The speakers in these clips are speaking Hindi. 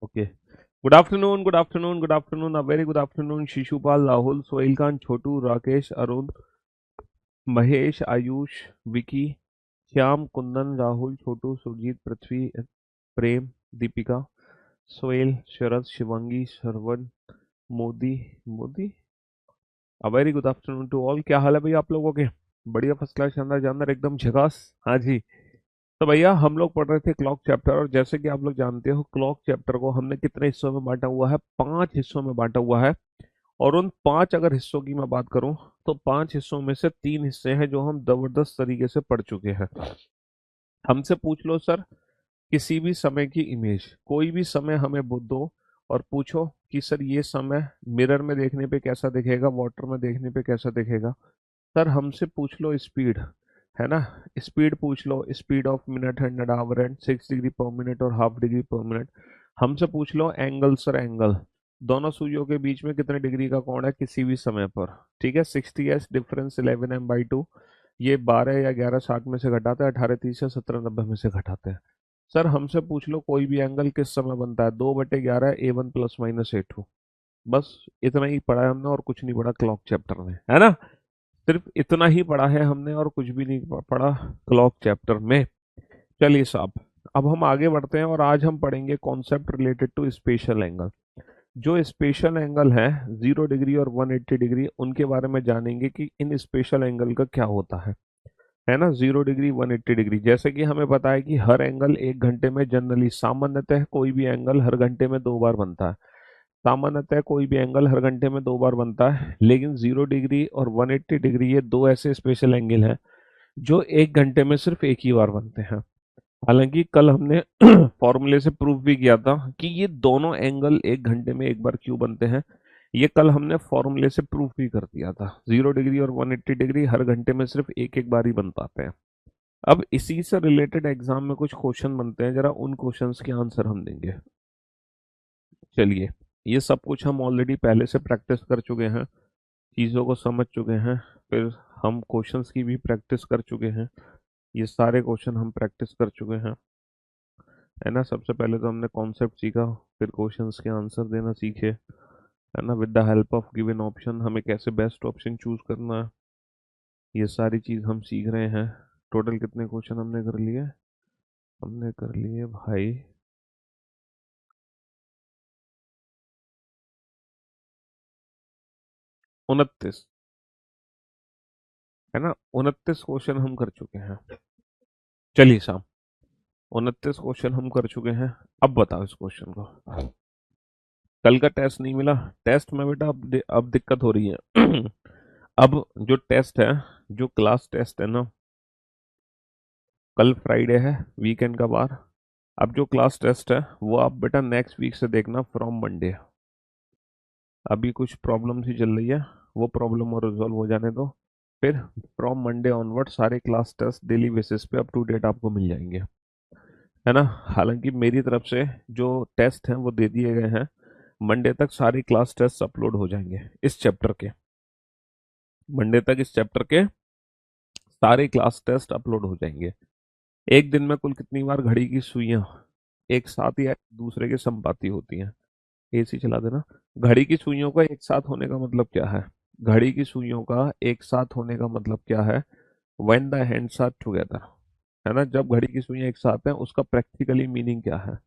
Okay. Good afternoon, good afternoon, good afternoon, a very good afternoon. Shishupal, Rahul, Sohail Khan, Chhotu, Rakesh, Arun, Mahesh, Ayush, Vicky, Shyam, Kundan, Rahul, Chhotu, Surjeet, Prithvi, Prem, Deepika, Sohail, Sharad, Shivangi, Shravan, Modi. Modi. A very good afternoon to all. क्या हाल है भैया आप लोगों के? बढ़िया, फर्स्ट क्लास, शानदार जानदार, एकदम झकास। हाँ जी। तो भैया हम लोग पढ़ रहे थे क्लॉक चैप्टर, और जैसे कि आप लोग जानते हो क्लॉक चैप्टर को हमने कितने हिस्सों में बांटा हुआ है? 5 हिस्सों में बांटा हुआ है। और उन 5 अगर हिस्सों की मैं बात करूं, तो 5 हिस्सों में से 3 हिस्से हैं जो हम जबरदस्त तरीके से पढ़ चुके हैं। हमसे पूछ लो सर, किसी भी समय की इमेज, कोई भी समय हमें दो और पूछो कि सर ये समय मिरर में देखने पे कैसा दिखेगा, वाटर में देखने पे कैसा दिखेगा। सर हमसे पूछ लो स्पीड, है ना? स्पीड पूछ लो, speed of minute, 100 hour and 6 degree पर मिनट और हाफ डिग्री पर मिनट। हमसे पूछ लो एंगल, सर एंगल, दोनों सुइयों के बीच में कितने डिग्री का कोण है किसी भी समय पर। ठीक है, 60s डिफरेंस 11m/2। ये 12 या 11 60 में से घटाते हैं, 18 30 या 17 90 में से घटाते हैं। सर हमसे पूछ लो कोई भी एंगल किस समय बनता है, 2/11 A1 + - A2। बस इतना ही पढ़ा है हमने और कुछ नहीं पढ़ा क्लॉक चैप्टर में, है ना? सिर्फ इतना ही पढ़ा है हमने और कुछ भी नहीं पढ़ा क्लॉक चैप्टर में। चलिए साहब, अब हम आगे बढ़ते हैं और आज हम पढ़ेंगे concept related to special angle. जो स्पेशल एंगल है 0 डिग्री और 180 डिग्री, उनके बारे में जानेंगे कि इन स्पेशल एंगल का क्या होता है ना? 0 डिग्री, 180 डिग्री, जैसे कि हमें पता है कि हर एंगल 1 घंटे में जनरली, सामान्यतः कोई भी एंगल हर घंटे में 2 बार बनता है। सामान्यतः कोई भी एंगल हर घंटे में 2 बार बनता है, लेकिन 0 डिग्री और 180 डिग्री ये दो ऐसे स्पेशल एंगल हैं जो 1 घंटे में सिर्फ एक ही बार बनते हैं। हालांकि कल हमने फॉर्मूले से प्रूव भी किया था कि ये दोनों एंगल 1 घंटे में एक बार क्यों बनते हैं। ये कल हमने फॉर्मूले से प्रूव भी कर दिया था। 0 डिग्री और 180 डिग्री हर घंटे में सिर्फ एक एक बार ही बन पाते हैं। अब इसी से रिलेटेड एग्जाम में कुछ क्वेश्चन बनते हैं, जरा उन क्वेश्चंस के आंसर हम देंगे। चलिए, ये सब कुछ हम ऑलरेडी पहले से प्रैक्टिस कर चुके हैं, चीज़ों को समझ चुके हैं। फिर हम क्वेश्चंस की भी प्रैक्टिस कर चुके हैं। ये सारे क्वेश्चन हम प्रैक्टिस कर चुके हैं, है ना? सबसे पहले तो हमने कॉन्सेप्ट सीखा, फिर क्वेश्चंस के आंसर देना सीखे, है ना? With the help of given option हमें कैसे बेस्ट ऑप्शन चूज करना है, ये सारी चीज़ हम सीख रहे हैं। टोटल कितने क्वेश्चन हमने कर लिए? हमने कर लिए भाई 29, है ना? 29 क्वेश्चन हम कर चुके हैं। चलिए साहब, 29 क्वेश्चन हम कर चुके हैं। अब बताओ इस क्वेश्चन को। कल का टेस्ट नहीं मिला, टेस्ट में बेटा अब दिक्कत हो रही है। अब जो टेस्ट है, जो क्लास टेस्ट है ना, कल फ्राइडे है, वीकेंड का बार। अब जो क्लास टेस्ट है वो आप बेटा नेक्स्ट वीक से देखना, फ्रॉम मंडे। अभी कुछ प्रॉब्लम सी चल रही है, वो प्रॉब्लम और रिजॉल्व हो जाने दो। फिर फ्रॉम मंडे ऑनवर्ड सारे क्लास टेस्ट डेली बेसिस पे अप टू डेट आपको मिल जाएंगे, है ना? हालांकि मेरी तरफ से जो टेस्ट हैं वो दे दिए गए हैं। मंडे तक सारी क्लास टेस्ट अपलोड हो जाएंगे इस चैप्टर के। मंडे तक इस चैप्टर के सारे क्लास टेस्ट अपलोड हो जाएंगे। एक दिन में कुल कितनी बार घड़ी की सुइयां एक साथ या एक दूसरे के संपाती होती हैं? एसी चला देना। घड़ी की सुइयों का एक साथ होने का मतलब क्या है? घड़ी की सुइयों का एक साथ होने का मतलब क्या है? When the hands are together, है ना? जब घड़ी की सुइयां एक साथ हैं, उसका प्रैक्टिकली मीनिंग क्या है?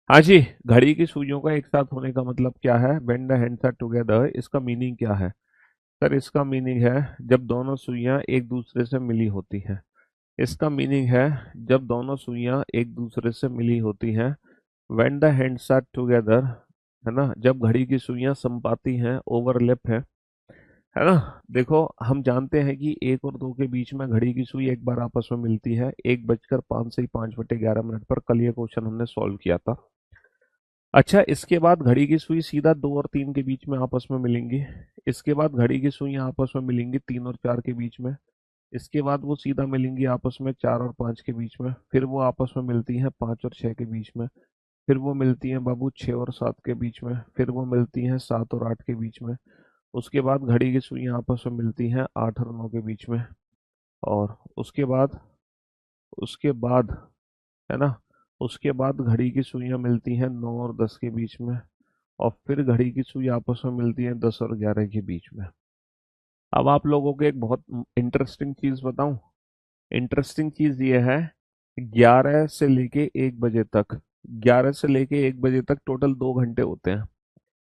हाँ जी, घड़ी की सुइयों का एक साथ होने का मतलब क्या है? When the hands are together, इसका मीनिंग क्या है? सर इसका मीनिंग है जब दोनों सुइयां एक दूसरे से मिली होती हैं। इसका मीनिंग है जब दोनों सुइयां एक दूसरे से मिली होती हैं। When the hands are together, है ना? जब घड़ी की सुइयां संपाती हैं, ओवरलैप है ना? देखो, हम जानते हैं कि 1 और 2 के बीच में घड़ी की सुई एक बार आपस में मिलती है, 1:05 से 5/11 पर। कल ये क्वेश्चन हमने सॉल्व किया था। अच्छा, इसके बाद घड़ी की सुई सीधा 2 और 3 के बीच में आपस में मिलेंगी। इसके बाद घड़ी की सुई आपस में मिलेंगी 3 और 4 के बीच में। इसके बाद वो सीधा मिलेंगी आपस में 4 और 5 के बीच में। फिर वो आपस में मिलती हैं 5 और 6 के बीच में। फिर वो मिलती हैं बाबू 6 और 7 के बीच में। फिर वो मिलती हैं 7 और 8 के बीच में। उसके बाद घड़ी की सुइयां आपस में मिलती हैं 8 और 9 के बीच में। और उसके बाद है ना, उसके बाद घड़ी की सुइयां मिलती हैं 9 और 10 के बीच में, और फिर घड़ी की सुई आपस में मिलती है 10 और 11 के बीच में। अब आप लोगों को एक बहुत इंटरेस्टिंग चीज बताऊं। इंटरेस्टिंग चीज ये है, 11 से लेके 1 बजे तक, 11 से लेके 1 बजे तक टोटल 2 घंटे होते हैं।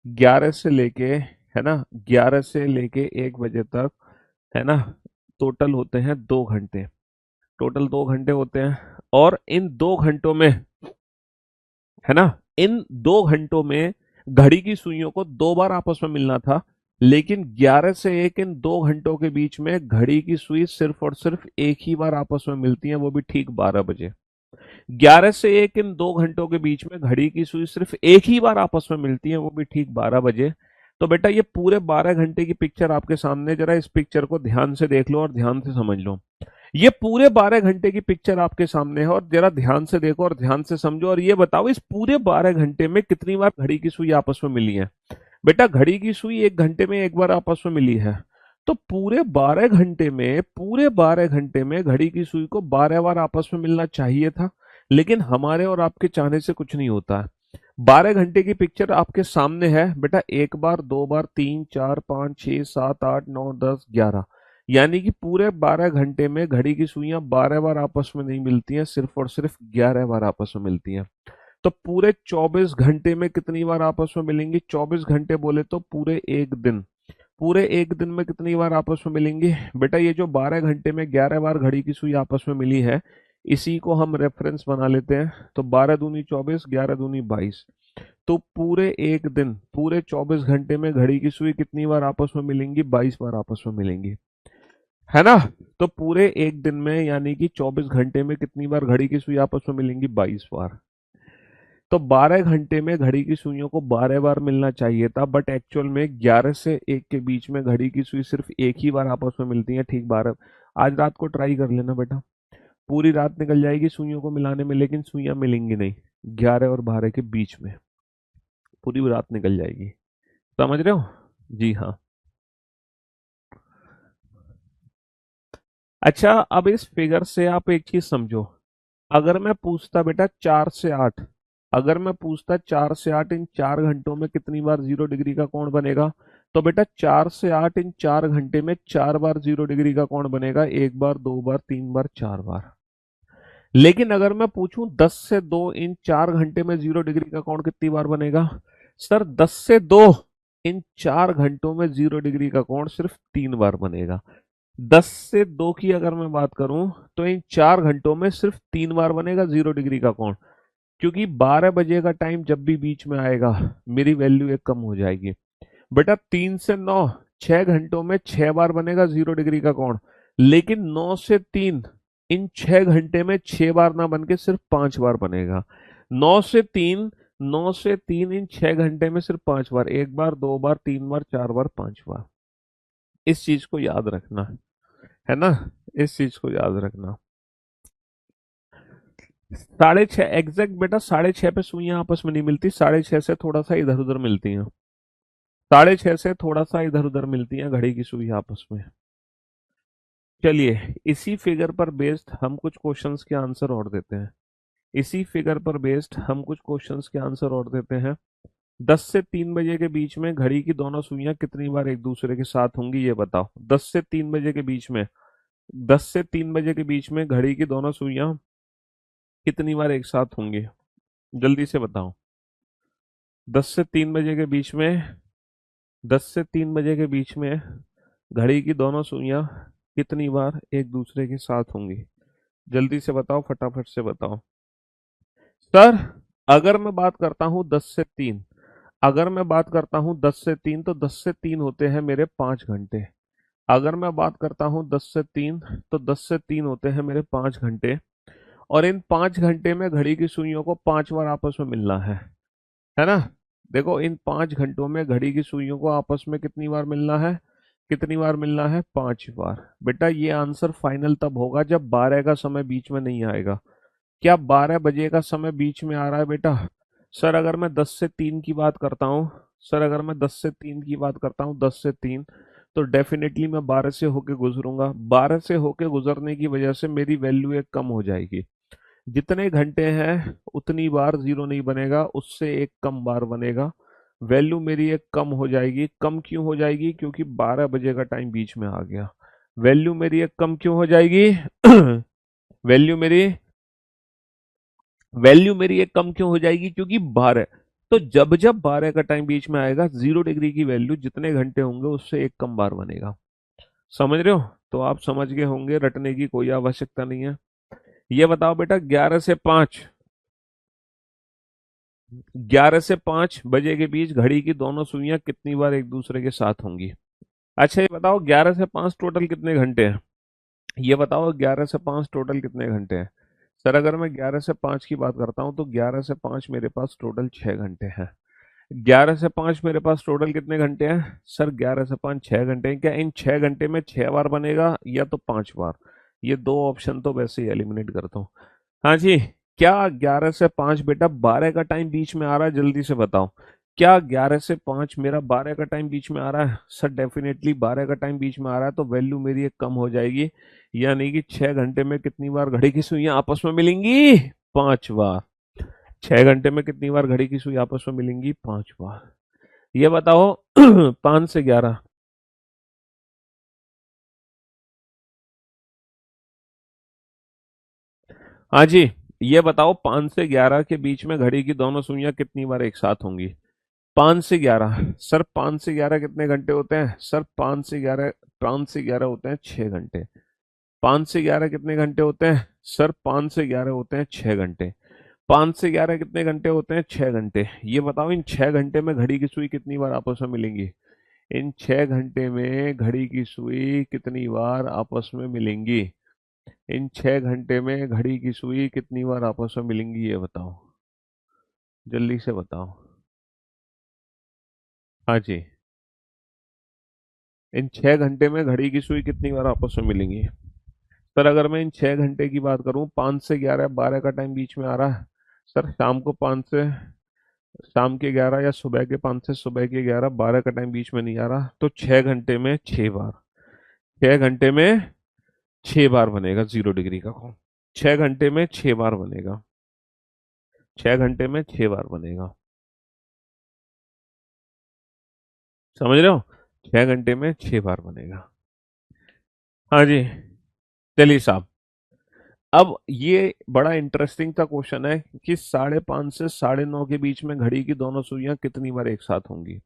11 से लेके, है ना, 11 से लेके 1 बजे तक, है ना, टोटल होते हैं 2 घंटे। टोटल 2 घंटे होते हैं। और इन 2 घंटों में, है ना, इन 2 घंटों में घड़ी की सुइयों को 2 बार आपस में मिलना था, लेकिन 11 से 1 इन 2 घंटों के बीच में घड़ी की सुई सिर्फ और सिर्फ एक ही बार आपस में मिलती है, वो भी ठीक 12 बजे। 11 से 1 इन 2 घंटों के बीच में घड़ी की सुई सिर्फ एक ही बार आपस में मिलती है, वो भी ठीक 12 बजे। तो बेटा ये पूरे 12 घंटे की पिक्चर आपके सामने, जरा इस पिक्चर को ध्यान से देख लो और ध्यान से समझ लो। ये पूरे 12 घंटे की पिक्चर आपके सामने है, और जरा ध्यान से देखो और ध्यान से समझो, और ये बताओ इस पूरे 12 घंटे में कितनी बार घड़ी की सुई आपस में मिली है। बेटा घड़ी की सुई 1 घंटे में एक बार आपस में मिली है, तो पूरे 12 घंटे में घड़ी की सुई को 12 बार आपस में मिलना चाहिए था। लेकिन हमारे और आपके चाहने से कुछ नहीं होता है। 12 घंटे की पिक्चर आपके सामने है बेटा, 1 बार, 2 बार, 3, 4, 5, 6, 7, 8, 9, 10, 11, यानी कि पूरे 12 घंटे में घड़ी की सुइयां 12 बार आपस में नहीं मिलती हैं, सिर्फ और सिर्फ 11 बार आपस में मिलती हैं। तो पूरे 24 घंटे में कितनी बार आपस में मिलेंगी? 24 घंटे बोले तो पूरे एक दिन। पूरे एक दिन में कितनी बार आपस में मिलेंगी? बेटा ये जो 12 घंटे में 11 बार घड़ी की सुई आपस में मिली है, इसी को हम रेफरेंस बना लेते हैं। तो 12 दूनी 24, 11 दूनी 22। तो पूरे एक दिन, पूरे 24 घंटे में घड़ी की सुई कितनी बार आपस में मिलेंगी? 22 बार आपस में मिलेंगी, है ना। तो पूरे एक दिन में यानी कि 24 घंटे में कितनी बार घड़ी की सुई आपस में मिलेंगी? 22 बार। तो 12 घंटे में घड़ी की सुइयों को 12 बार मिलना चाहिए था, बट एक्चुअल में 11 से 1 के बीच में घड़ी की सुई सिर्फ एक ही बार आपस में मिलती है, ठीक 12। आज रात को ट्राई कर लेना बेटा, पूरी रात निकल जाएगी सुइयों को मिलाने में, लेकिन सुइयां मिलेंगी नहीं 11 और 12 के बीच में, पूरी रात निकल जाएगी। समझ रहे हो? जी हाँ। अच्छा, अब इस फिगर से आप एक चीज समझो। अगर मैं पूछता बेटा 4 से 8, अगर मैं पूछता 4 से 8 इन 4 घंटों में कितनी बार 0 डिग्री का कोण बनेगा, तो बेटा 4 से 8 इन 4 घंटे में 4 बार 0 डिग्री का कोण बनेगा, 1 बार, 2 बार, 3 बार, 4 बार। लेकिन अगर मैं पूछूं 10 से 2 इन 4 घंटे में 0 डिग्री का कोण कितनी बार बनेगा? सर 10 से 2 इन 4 घंटों में 0 डिग्री का कोण सिर्फ 3 बार बनेगा। 10 से 2 की अगर मैं बात करूं, तो इन 4 घंटों में सिर्फ 3 बार बनेगा 0 डिग्री का कोण, क्योंकि 12 बजे का टाइम जब भी बीच में आएगा मेरी वैल्यू एक कम हो जाएगी। बेटा 3 से 9, 6 घंटों में 6 बार बनेगा 0 डिग्री का कोण, लेकिन 9 से 3 इन 6 घंटे में 6 बार ना बन के सिर्फ 5 बार बनेगा। 9 से 3, 9 से 3 इन 6 घंटे में सिर्फ 5 बार, 1 बार, 2 बार, 3 बार, 4 बार, 5 बार। इस चीज को याद रखना, है ना, इस चीज को याद रखना। 6:30 एग्जैक्ट बेटा, 6:30 पे सुइयां आपस में नहीं मिलती, 6:30 से थोड़ा सा इधर उधर मिलती हैं। 6:30 से थोड़ा सा इधर उधर मिलती हैं घड़ी की सुई आपस में। चलिए इसी फिगर पर बेस्ड हम कुछ क्वेश्चंस के आंसर और देते हैं। इसी फिगर पर बेस्ड हम कुछ क्वेश्चंस के आंसर और देते हैं। 10 से 3 बजे के बीच में घड़ी की दोनों सुइयां कितनी बार एक दूसरे के साथ होंगी, ये बताओ। 10 से 3 बजे के बीच में, 10 से 3 बजे के बीच में घड़ी की दोनों सुइयां कितनी बार एक साथ होंगी? जल्दी से बताओ। 10 से 3 बजे के बीच में, 10 से 3 बजे के बीच में घड़ी की दोनों सुइयां कितनी बार एक दूसरे के साथ होंगी? जल्दी से बताओ, फटाफट से बताओ। सर अगर मैं बात करता हूं 10 से 3, अगर मैं बात करता हूं 10 से 3, तो 10 से 3 होते हैं मेरे 5 घंटे। अगर मैं बात करता हूं 10 से 3, तो 10 से 3 होते हैं मेरे 5 घंटे। और इन 5 घंटे में घड़ी की सुइयों को 5 बार आपस में मिलना है ना। देखो इन 5 घंटों में घड़ी की सुइयों को आपस में कितनी बार मिलना है? कितनी बार मिलना है? 5 बार। बेटा ये आंसर फाइनल तब होगा जब 12 का समय बीच में नहीं आएगा। क्या 12 बजे का समय बीच में आ रहा है बेटा? सर अगर मैं 10 से 3 की बात करता हूँ, सर अगर मैं 10 से 3 की बात करता हूँ, 10 से 3, तो डेफिनेटली मैं 12 से होके गुजरूंगा। 12 से होके गुजरने की वजह से मेरी वैल्यू एक कम हो जाएगी। जितने घंटे हैं उतनी बार जीरो नहीं बनेगा, उससे एक कम बार बनेगा। वैल्यू मेरी एक कम हो जाएगी। कम क्यों हो जाएगी? क्योंकि 12 बजे का टाइम बीच में आ गया। वैल्यू मेरी एक कम क्यों हो जाएगी? वैल्यू मेरी वैल्यू मेरी एक कम क्यों हो जाएगी? क्योंकि 12। तो जब जब 12 का टाइम बीच में आएगा, 0 डिग्री की वैल्यू जितने घंटे होंगे उससे एक कम बार बनेगा। समझ रहे हो? तो आप समझ गए होंगे, रटने की कोई आवश्यकता नहीं है। ये बताओ बेटा, 11 से 5 बजे के बीच घड़ी की दोनों सुइयां कितनी बार एक दूसरे के साथ होंगी? अच्छा ये बताओ, 11 से 5 टोटल कितने घंटे हैं? ये बताओ, 11 से 5 टोटल कितने घंटे हैं? सर अगर मैं 11 से 5 की बात करता हूँ तो 11 से 5 मेरे पास टोटल 6 घंटे हैं। 11 से 5 मेरे पास टोटल कितने घंटे हैं? सर 11 से 5 6 घंटे हैं। क्या इन 6 घंटे में 6 बार बनेगा या तो 5 बार? ये दो ऑप्शन तो वैसे ही एलिमिनेट करता हूँ। हाँ जी। क्या 11 से 5 बेटा 12 का टाइम बीच में आ रहा है? जल्दी से बताओ। क्या 11 से 5 मेरा 12 का टाइम बीच में आ रहा है? सर डेफिनेटली 12 का टाइम बीच में आ रहा है, तो वैल्यू मेरी एक कम हो जाएगी। यानी कि 6 घंटे में कितनी बार घड़ी की सुइयां आपस में मिलेंगी? 5 बार। 6 घंटे में कितनी बार घड़ी की सुई आपस में मिलेंगी? 5 बार। ये बताओ 5 से 11। हाँ जी। ये बताओ 5 से 11 के बीच में घड़ी की दोनों सुइयां कितनी बार एक साथ होंगी? 5 से 11। सर 5 से 11 कितने घंटे होते हैं? सर 5 से 11 होते हैं 6 घंटे। 5 से 11 कितने घंटे होते हैं? सर 5 से 11 होते हैं 6 घंटे। 5 से 11 कितने घंटे होते हैं? 6 घंटे। ये बताओ इन 6 घंटे में घड़ी की सुई कितनी बार आपस में मिलेंगी? इन 6 घंटे में घड़ी की सुई कितनी बार आपस में मिलेंगी? इन 6 घंटे में घड़ी की सुई कितनी बार आपस में मिलेंगी, ये बताओ। जल्दी से बताओ। हाँ जी। इन 6 घंटे में घड़ी की सुई कितनी बार आपस में मिलेंगी? सर अगर मैं इन 6 घंटे की बात करूं, 5 से 11 12 का टाइम बीच में आ रहा है। सर शाम के 11 या सुबह के 5 से सुबह के 11 12 का टाइम बीच में नहीं आ रहा, तो 6 घंटे में 6 बार। 6 घंटे में 6 बार बनेगा 0 डिग्री का कोण। 6 घंटे में 6 बार बनेगा। 6 घंटे में 6 बार बनेगा। समझ रहे हो? 6 घंटे में 6 बार बनेगा। हाँ जी। चलिए साहब। अब ये बड़ा इंटरेस्टिंग सा क्वेश्चन है कि 5:30 से 9:30 के बीच में घड़ी की दोनों सुइयां कितनी बार एक साथ होंगी?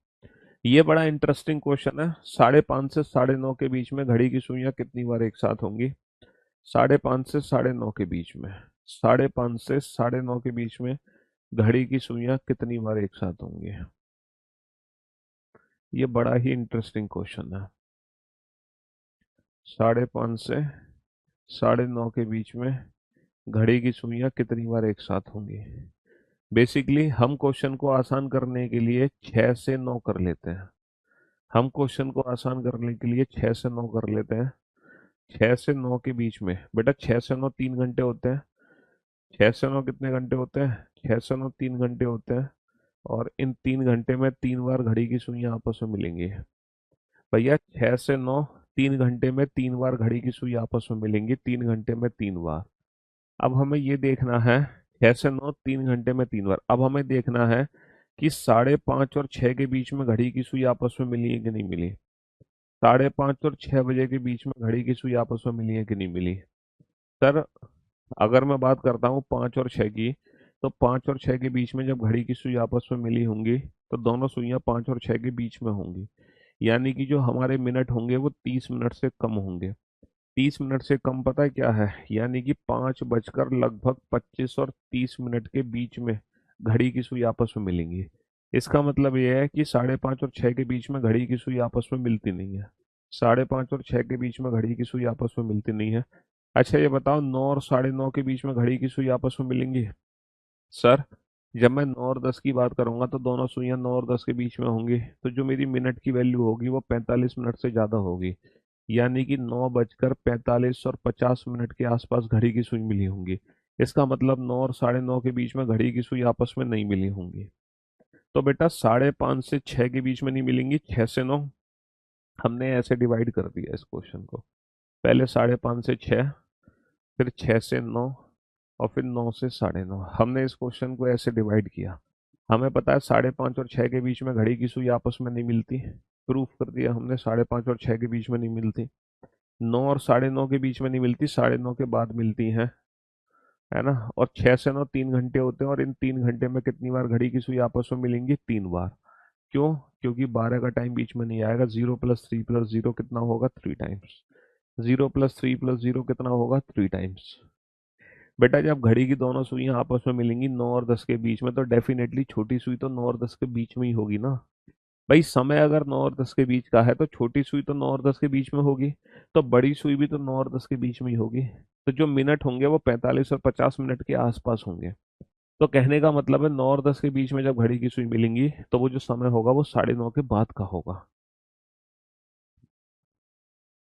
ये बड़ा इंटरेस्टिंग क्वेश्चन है। 5:30 से 9:30 के बीच में घड़ी की सुइयां कितनी बार एक साथ होंगी? 5:30 से 9:30 के बीच में 5:30 से 9:30 के बीच में घड़ी की सुइयां कितनी बार एक साथ होंगी? ये बड़ा ही इंटरेस्टिंग क्वेश्चन है। 5:30 से 9:30 के बीच में घड़ी की सुइयां कितनी बार एक साथ होंगी? बेसिकली हम क्वेश्चन को आसान करने के लिए 6 से 9 कर लेते हैं। हम क्वेश्चन को आसान करने के लिए 6 से 9 कर लेते हैं। 6 से 9 के बीच में बेटा 6 से 9 3 घंटे होते हैं। 6 से 9 कितने घंटे होते हैं? 6 से 9 3 घंटे होते हैं। और इन 3 घंटे में 3 बार घड़ी की सुइयां आपस में मिलेंगी। भैया 6 से 9 3 घंटे में 3 बार घड़ी की सुई आपस में मिलेंगी, 3 घंटे में 3 बार। अब हमें ये देखना है, 6 से 9 3 घंटे में 3 बार। अब हमें देखना है कि 5:30 और 6 के बीच में घड़ी की सुई आपस में मिली है कि नहीं मिली। 5:30 और 6 बजे के बीच में घड़ी की सुई आपस में मिली है कि नहीं मिली। सर अगर मैं बात करता हूँ 5 और 6 की, तो 5 और 6 के बीच में जब घड़ी की सुई आपस में मिली होंगी तो दोनों सुइयां 5 और 6 के बीच में होंगी। यानी कि जो हमारे मिनट होंगे वो 30 मिनट से कम होंगे। 30 मिनट से कम पता है क्या है? यानी कि 5:25 और 30 के बीच में घड़ी की सुई आपस में मिलेंगी। इसका मतलब ये है कि 5:30 और 6 के बीच में घड़ी की सुई आपस में मिलती नहीं है। 5:30 और 6 के बीच में घड़ी की सुई आपस में मिलती नहीं है। अच्छा ये बताओ, 9 और 9:30 के बीच में घड़ी की सुई आपस में मिलेंगी? सर जब मैं 9 और 10 की बात करूंगा तो दोनों सुइयां 9 और 10 के बीच में होंगी, तो जो मेरी मिनट की वैल्यू होगी वो 45 मिनट से ज़्यादा होगी। यानी कि 9:45 और 50 मिनट के आसपास घड़ी की सुई मिली होंगी। इसका मतलब 9 और 9:30 के बीच में घड़ी की सुई आपस में नहीं मिली होंगी। तो बेटा 5:30 से 6 के बीच में नहीं मिलेंगी, 6 से 9। हमने ऐसे डिवाइड कर दिया इस क्वेश्चन को। पहले 5:30 से 6, फिर 6 से 9, और फिर 9 से 9:30। हमने इस क्वेश्चन को ऐसे डिवाइड किया। हमें पता है 5:30 और 6 के बीच में घड़ी की सुई आपस में नहीं मिलती। प्रूफ कर दिया हमने, 5:30 और 6 के बीच में नहीं मिलती। 9 और 9:30 के बीच में नहीं मिलती, 9:30 के बाद मिलती हैं, है ना। और 6 से 9 3 घंटे होते हैं, और इन 3 घंटे में कितनी बार घड़ी की सुई आपस में मिलेंगी? 3 बार। क्यों? क्योंकि 12 का टाइम बीच में नहीं आएगा। 0 + 3 + 0 कितना होगा? 3 टाइम्स। 0 + 3 + 0 कितना होगा? 3 टाइम्स। बेटा जब घड़ी की दोनों सुइयां आपस में मिलेंगी 9 और 10 के बीच में, तो डेफिनेटली छोटी सुई तो 9 और 10 के बीच में ही होगी ना। भाई समय अगर 9 और 10 के बीच का है, तो छोटी सुई तो 9 और 10 के बीच में होगी, तो बड़ी सुई भी तो 9 और 10 के बीच में ही होगी। तो जो मिनट होंगे वो 45 और 50 मिनट के आसपास होंगे। तो कहने का मतलब है 9 और 10 के बीच में जब घड़ी की सुई मिलेंगी, तो वो जो समय होगा वो 9:30 के बाद का होगा।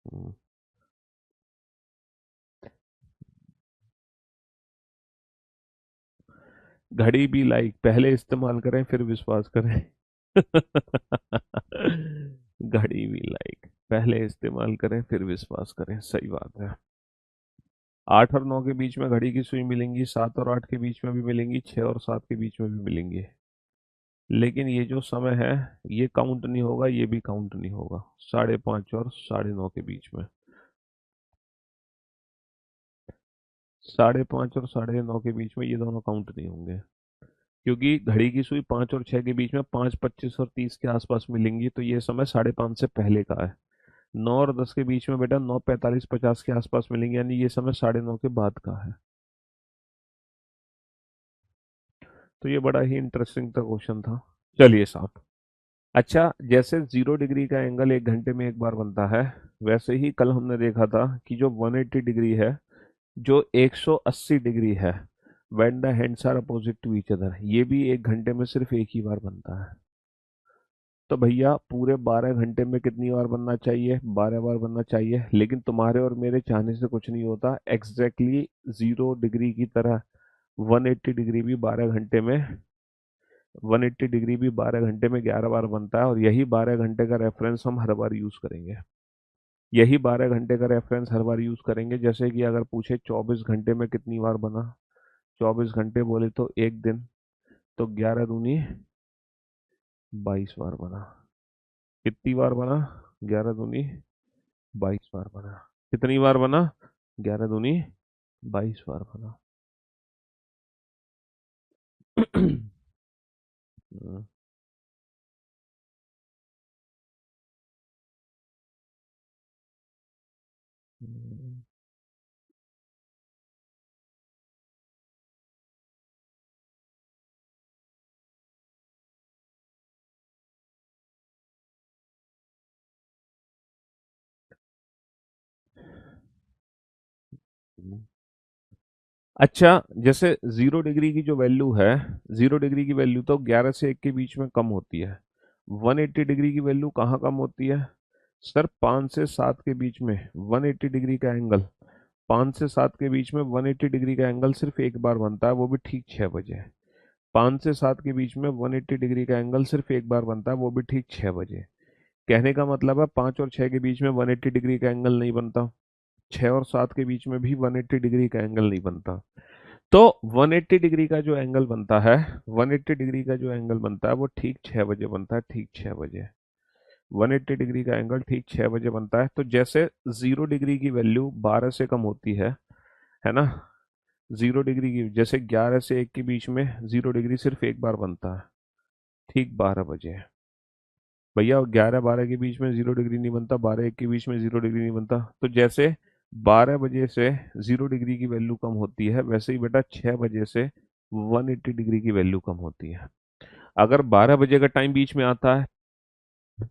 हम्म, घड़ी भी लाइक पहले इस्तेमाल करें फिर विश्वास करें। घड़ी भी लाइक पहले इस्तेमाल करें फिर विश्वास करें, सही बात है। 8 और 9 के बीच में घड़ी की सुई मिलेंगी, 7 और 8 के बीच में भी मिलेंगी, 6 और 7 के बीच में भी मिलेंगी। लेकिन ये जो समय है, ये काउंट नहीं होगा, ये भी काउंट नहीं होगा 5:30 और 9:30 के बीच में। 5:30 और 9:30 के बीच में ये दोनों काउंट नहीं होंगे, क्योंकि घड़ी की सुई 5 और 6 के बीच में 5:25 और 30 के आसपास मिलेंगी, तो ये समय 5:30 से पहले का है। 9 और 10 के बीच में बेटा 9:45-50 के आसपास मिलेंगे, यानी ये समय 9:30 के बाद का है। तो ये बड़ा ही इंटरेस्टिंग था क्वेश्चन था। चलिए साहब। अच्छा, जैसे 0 डिग्री का एंगल 1 घंटे में एक बार बनता है, वैसे ही कल हमने देखा था कि जो 180 डिग्री है, जो 180 डिग्री है, when the hands are opposite to each other, ये भी 1 घंटे में सिर्फ एक ही बार बनता है। तो भैया पूरे 12 घंटे में कितनी बार बनना चाहिए? 12 बार बनना चाहिए। लेकिन तुम्हारे और मेरे चाहने से कुछ नहीं होता, एग्जैक्टली 0 डिग्री की तरह 180 डिग्री भी 12 घंटे में 180 डिग्री भी 12 घंटे में 11 बार बनता है। और यही 12 घंटे का रेफरेंस हम हर बार यूज करेंगे। यही 12 घंटे का रेफरेंस हर बार यूज करेंगे। जैसे कि अगर पूछे 24 घंटे में कितनी बार बना, 24 घंटे बोले तो एक दिन, तो 11 दूनी 22 बार बना। कितनी बार बना? 11 दूनी 22 बार बना। कितनी बार बना? 11 दूनी 22 बार बना। अच्छा, जैसे 0 डिग्री की जो वैल्यू है, 0 डिग्री की वैल्यू तो 11 से 1 के बीच में कम होती है। 180 डिग्री की वैल्यू कहाँ कम होती है? सर 5 से 7 के बीच में 180 डिग्री का एंगल, 5 से 7 के बीच में 180 डिग्री का एंगल सिर्फ एक बार बनता है, वो भी ठीक 6 बजे। 5 से 7 के बीच में 180 डिग्री का एंगल सिर्फ एक बार बनता है, वो भी ठीक 6 बजे। कहने का मतलब है 5 और 6 के बीच में 180 डिग्री का एंगल नहीं बनता, 6 और 7 के बीच में भी 180 डिग्री का एंगल नहीं बनता। तो 180 डिग्री का जो एंगल बनता है, 180 डिग्री का जो एंगल बनता है वो ठीक 6 बजे बनता है, ठीक 6 बजे। 180 डिग्री का एंगल ठीक 6 बजे बनता है। तो जैसे 0 डिग्री की वैल्यू 12 से कम होती है ना। 0 डिग्री की जैसे 11 से 1 के बीच में 0 डिग्री सिर्फ एक बार बनता है, ठीक 12 बजे। भैया 11-12 के बीच में 0 डिग्री नहीं बनता, 12-1 के बीच में 0 डिग्री नहीं बनता। तो जैसे 12 बजे से 0 डिग्री की वैल्यू कम होती है, वैसे ही बेटा 6 बजे से 180 डिग्री की वैल्यू कम होती है। अगर 12 बजे का टाइम बीच में आता है,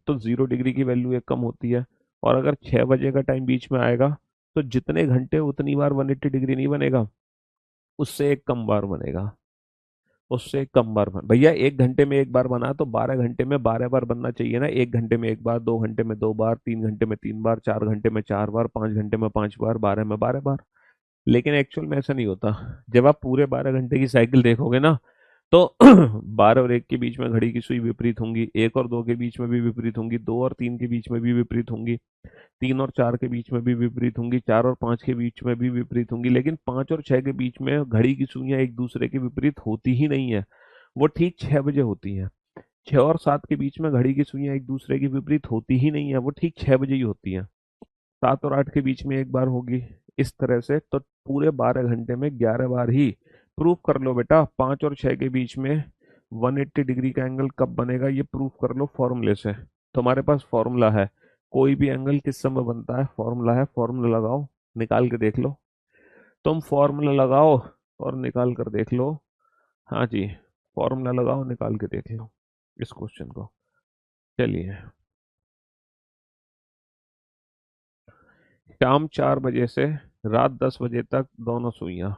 तो 0 डिग्री की वैल्यू एक कम होती है। और अगर 6 बजे का टाइम बीच में आएगा, तो जितने घंटे उतनी बार 180 डिग्री नहीं बनेगा, उससे एक कम बार बनेगा। उससे कम बार बन भैया 1 घंटे में एक बार बना, तो 12 घंटे में 12 बार बनना चाहिए ना। 1 घंटे में एक बार, 2 घंटे में 2 बार, 3 घंटे में 3 बार, 4 घंटे में 4 बार, 5 घंटे में 5 बार, 12 में 12 बार। लेकिन एक्चुअल में ऐसा नहीं होता। जब आप पूरे 12 घंटे की साइकिल देखोगे ना, तो 12 और 1 के बीच में घड़ी की सुई विपरीत होंगी, 1 और 2 के बीच में भी विपरीत होंगी, 2 और 3 के बीच में भी विपरीत होंगी, 3 और 4 के बीच में भी विपरीत होंगी, 4 और 5 के बीच में भी विपरीत होंगी। लेकिन 5 और 6 के बीच में घड़ी की सुइयां एक दूसरे के विपरीत होती ही नहीं है, वो ठीक 6 बजे होती हैं। 6 और 7 के बीच में घड़ी की सुइयां एक दूसरे के विपरीत होती ही नहीं है, वो ठीक 6 बजे ही होती हैं। 7 और 8 के बीच में एक बार होगी। इस तरह से तो पूरे 12 घंटे में 11 बार ही। प्रूफ कर लो बेटा, 5 और 6 के बीच में 180 डिग्री का एंगल कब बनेगा, ये प्रूफ कर लो फॉर्मूले से। तुम्हारे पास फॉर्मूला है, कोई भी एंगल किस समय बनता है, फॉर्मूला है, फॉर्मूला लगाओ, निकाल के देख लो। तुम फॉर्मूला लगाओ और निकाल कर देख लो। हाँ जी, फॉर्मूला लगाओ, निकाल के देख लो इस क्वेश्चन को। चलिए, शाम 4 बजे से रात 10 बजे तक दोनों सुइयां।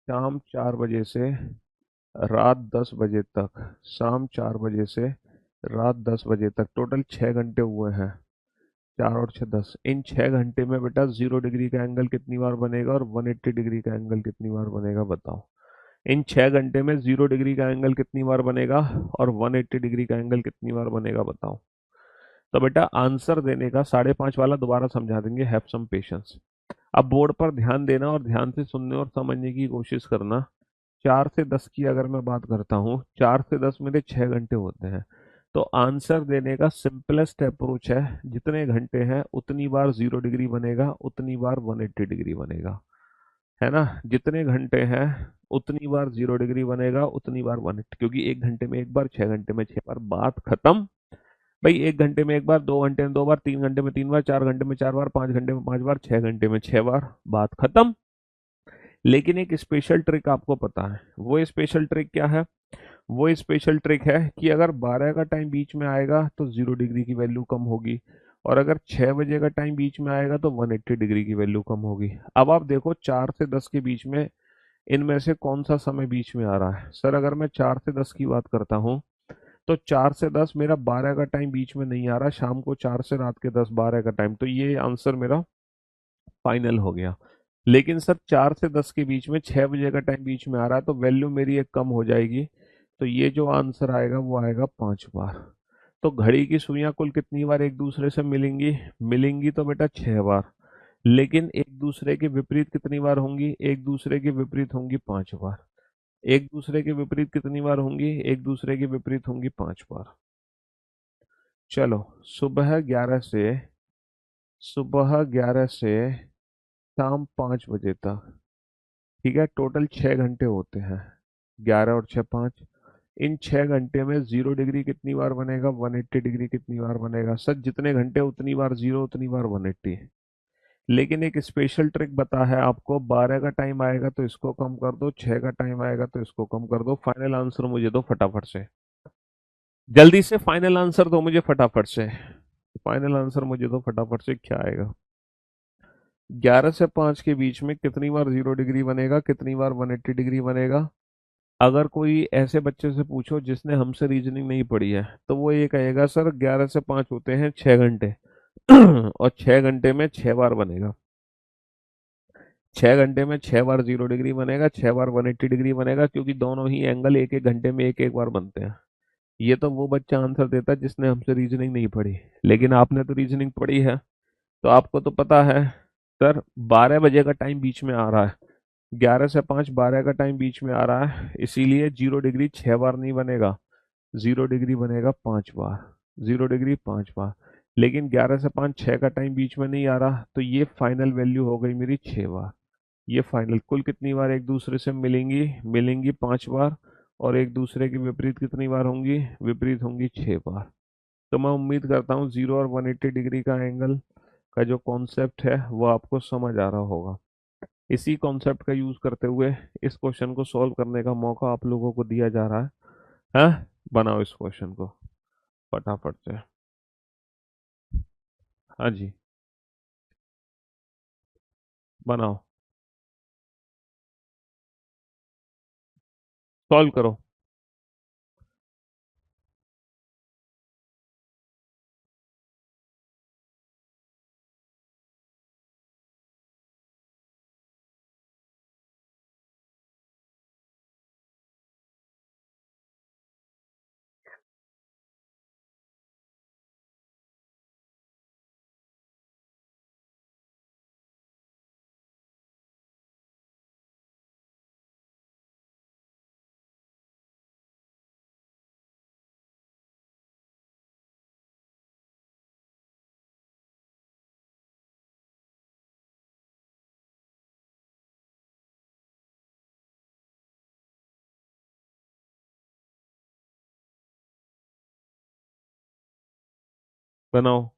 शाम 4 बजे से रात 10 बजे तक, शाम 4 बजे से रात 10 बजे तक, टोटल 6 घंटे हुए हैं। 4 और 6 10, इन 6 घंटे में बेटा 0 डिग्री का एंगल कितनी बार बनेगा और 180 डिग्री का एंगल कितनी बार बनेगा, बताओ। इन 6 घंटे में 0 डिग्री का एंगल कितनी बार बनेगा और 180 डिग्री का एंगल कितनी बार बनेगा, बताओ। तो बेटा आंसर देने का 5.5 वाला दोबारा समझा देंगे, हैव सम पेशेंस। अब बोर्ड पर ध्यान देना और ध्यान से सुनने और समझने की कोशिश करना। 4 से 10 की अगर मैं बात करता हूँ, 4 से 10 मेरे 6 घंटे होते हैं। तो आंसर देने का सिंपलेस्ट अप्रोच है, जितने घंटे हैं उतनी बार 0 डिग्री बनेगा, उतनी बार 180 डिग्री बनेगा, है ना। जितने घंटे हैं उतनी बार 0 डिग्री बनेगा, उतनी बार 180, क्योंकि 1 घंटे में एक बार, 6 घंटे में 6 बार, बात खत्म। भाई 1 घंटे में एक बार, 2 घंटे में 2 बार, 3 घंटे में 3 बार, 4 घंटे में 4 बार, 5 घंटे में 5 बार, 6 घंटे में 6 बार, बात खत्म। लेकिन एक स्पेशल ट्रिक आपको पता है, वो स्पेशल ट्रिक क्या है? वो स्पेशल ट्रिक है कि अगर 12 का टाइम बीच में आएगा तो 0 डिग्री की वैल्यू कम होगी, और अगर 6 बजे का टाइम बीच में आएगा तो 180 डिग्री की वैल्यू कम होगी। अब आप देखो 4 से 10 के बीच में इनमें से कौन सा समय बीच में आ रहा है। सर अगर मैं 4 से 10 की बात करता हूँ, तो 4 से 10 मेरा 12 का टाइम बीच में नहीं आ रहा, शाम को 4 से रात के 10, 12 का टाइम, तो ये आंसर मेरा फाइनल हो गया। लेकिन सर 4 से 10 के बीच में 6 बजे का टाइम बीच में आ रहा है, तो वैल्यू मेरी एक कम हो जाएगी। तो ये जो आंसर आएगा वो आएगा 5 बार। तो घड़ी की सुइयां कुल कितनी बार एक दूसरे से मिलेंगी? मिलेंगी तो बेटा 6 बार। लेकिन एक दूसरे के विपरीत कितनी बार होंगी? एक दूसरे के विपरीत होंगी 5 बार। एक दूसरे के विपरीत कितनी बार होंगी? एक दूसरे के विपरीत होंगी 5 बार। चलो, सुबह 11 से सुबह 11 से शाम 5 बजे तक, ठीक है, टोटल 6 घंटे होते हैं। 11 और 6 5, इन 6 घंटे में 0 डिग्री कितनी बार बनेगा, 180 डिग्री कितनी बार बनेगा? सर जितने घंटे उतनी बार जीरो, उतनी बार 180। लेकिन एक स्पेशल ट्रिक बता है आपको, 12 का टाइम आएगा तो इसको कम कर दो, 6 का टाइम आएगा तो इसको कम कर दो। फाइनल आंसर मुझे दो फटाफट से, जल्दी से फाइनल आंसर दो मुझे फटाफट से। फाइनल आंसर मुझे दो फटाफट से, क्या आएगा? 11 से 5 के बीच में कितनी बार 0 डिग्री बनेगा, कितनी बार 180 डिग्री बनेगा? अगर कोई ऐसे बच्चे से पूछो जिसने हमसे रीजनिंग नहीं पढ़ी है, तो वो ये कहेगा सर 11 से 5 होते हैं 6 घंटे और 6 घंटे में 6 बार बनेगा। 6 घंटे में 6 बार 0 डिग्री बनेगा, 6 बार 180 डिग्री बनेगा, क्योंकि दोनों ही एंगल एक एक घंटे में एक एक बार बनते हैं। ये तो वो बच्चा आंसर देता है जिसने हमसे रीजनिंग नहीं पढ़ी। लेकिन आपने तो रीजनिंग पढ़ी है, तो आपको तो पता है। सर 12 बजे का टाइम बीच में आ रहा है, 11 से 5, 12 का टाइम बीच में आ रहा है, इसीलिए 0 डिग्री 6 बार नहीं बनेगा, 0 डिग्री बनेगा 5 बार। 0 डिग्री 5 बार। लेकिन 11 से 5, 6 का टाइम बीच में नहीं आ रहा, तो ये फाइनल वैल्यू हो गई मेरी 6 बार। ये फाइनल कुल कितनी बार एक दूसरे से मिलेंगी? मिलेंगी 5 बार। और एक दूसरे के विपरीत कितनी बार होंगी? विपरीत होंगी 6 बार। तो मैं उम्मीद करता हूँ 0 और 180 डिग्री का एंगल का जो कॉन्सेप्ट है वो आपको समझ आ रहा होगा। इसी कॉन्सेप्ट का यूज करते हुए इस क्वेश्चन को सॉल्व करने का मौका आप लोगों को दिया जा रहा है। हाँ, बनाओ इस क्वेश्चन को फटाफट से। हाँ जी, बनाओ, सॉल्व करो। बनाओ।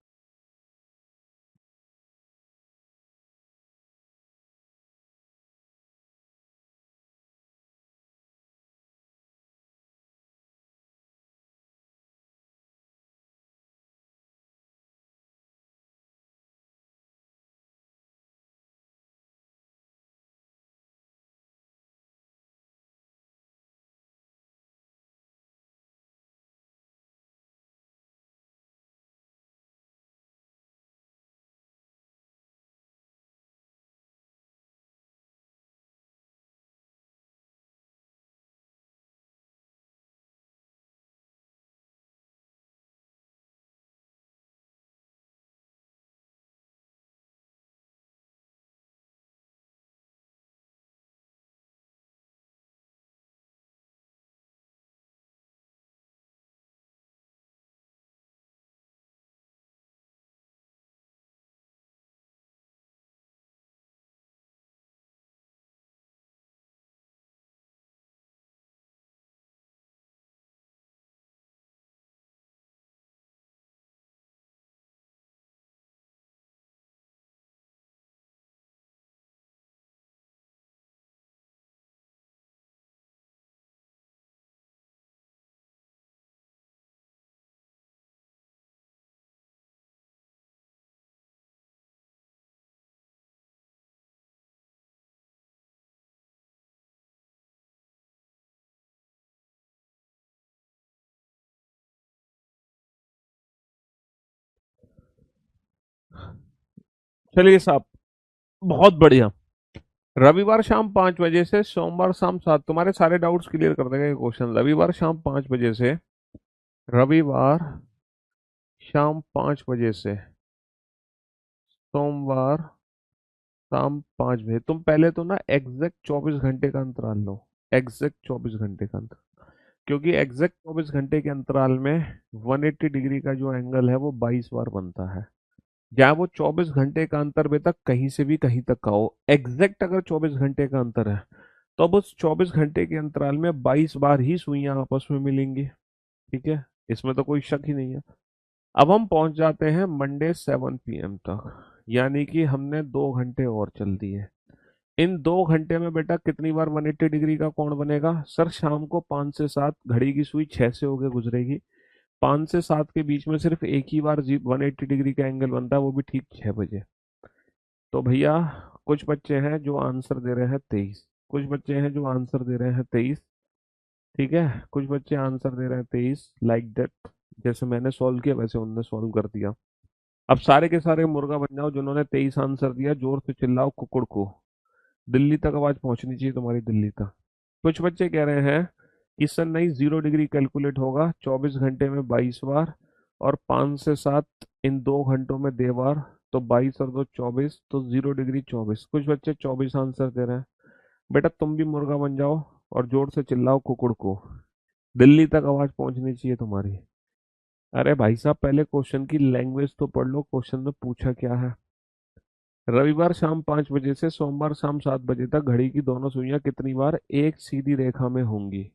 चलिए साहब, बहुत बढ़िया। रविवार शाम 5 बजे से सोमवार शाम 7, तुम्हारे सारे डाउट्स क्लियर कर देगा ये क्वेश्चन। रविवार शाम 5 बजे से, रविवार शाम 5 बजे से सोमवार शाम 5 बजे, तुम पहले तो ना एग्जैक्ट 24 घंटे का अंतराल लो। एग्जैक्ट 24 घंटे का अंतर, क्योंकि एग्जैक्ट 24 घंटे के अंतराल में 180 डिग्री का जो एंगल है वो 22 बार बनता है। जहाँ वो 24 घंटे का अंतर बेटा कहीं से भी कहीं तक का हो, एग्जैक्ट अगर 24 घंटे का अंतर है तो अब उस 24 घंटे के अंतराल में 22 बार ही सुइयां आपस में मिलेंगी। ठीक है, इसमें तो कोई शक ही नहीं है। अब हम पहुंच जाते हैं मंडे 7 PM तक, यानी कि हमने 2 घंटे और चल दिए। इन 2 घंटे में बेटा कितनी बार 180 डिग्री का कोण बनेगा सर? शाम को 5 से 7, घड़ी की सुई 6 से होके गुजरेगी। 5 से 7 के बीच में सिर्फ एक ही बार 180 डिग्री का एंगल बनता है, वो भी ठीक 6 बजे। तो भैया कुछ बच्चे हैं जो आंसर दे रहे हैं 23, कुछ बच्चे हैं जो आंसर दे रहे हैं 23। ठीक है, कुछ बच्चे आंसर दे रहे हैं 23, लाइक दैट। जैसे मैंने सॉल्व किया वैसे उन्होंने सॉल्व कर दिया। अब सारे के सारे मुर्गा बन जाओ जिन्होंने 23 आंसर दिया, जोर से चिल्लाओ कुकुड़ को। दिल्ली तक आवाज पहुंचनी चाहिए तुम्हारी, दिल्ली तक। कुछ बच्चे कह रहे हैं कि सर नहीं, 0 डिग्री कैलकुलेट होगा 24 घंटे में 22 बार, और 5 से 7 इन 2 घंटों में 2 बार, तो 22 और 2 24, तो 0 डिग्री 24। कुछ बच्चे 24 आंसर दे रहे हैं। बेटा तुम भी मुर्गा बन जाओ और जोर से चिल्लाओ कुकुड़ को। दिल्ली तक आवाज पहुंचनी चाहिए तुम्हारी। अरे भाई साहब, पहले क्वेश्चन की लैंग्वेज तो पढ़ लो, क्वेश्चन में पूछा क्या है। रविवार शाम 5 बजे से सोमवार शाम 7 बजे तक घड़ी की दोनों सुइयां कितनी बार एक सीधी रेखा में होंगी?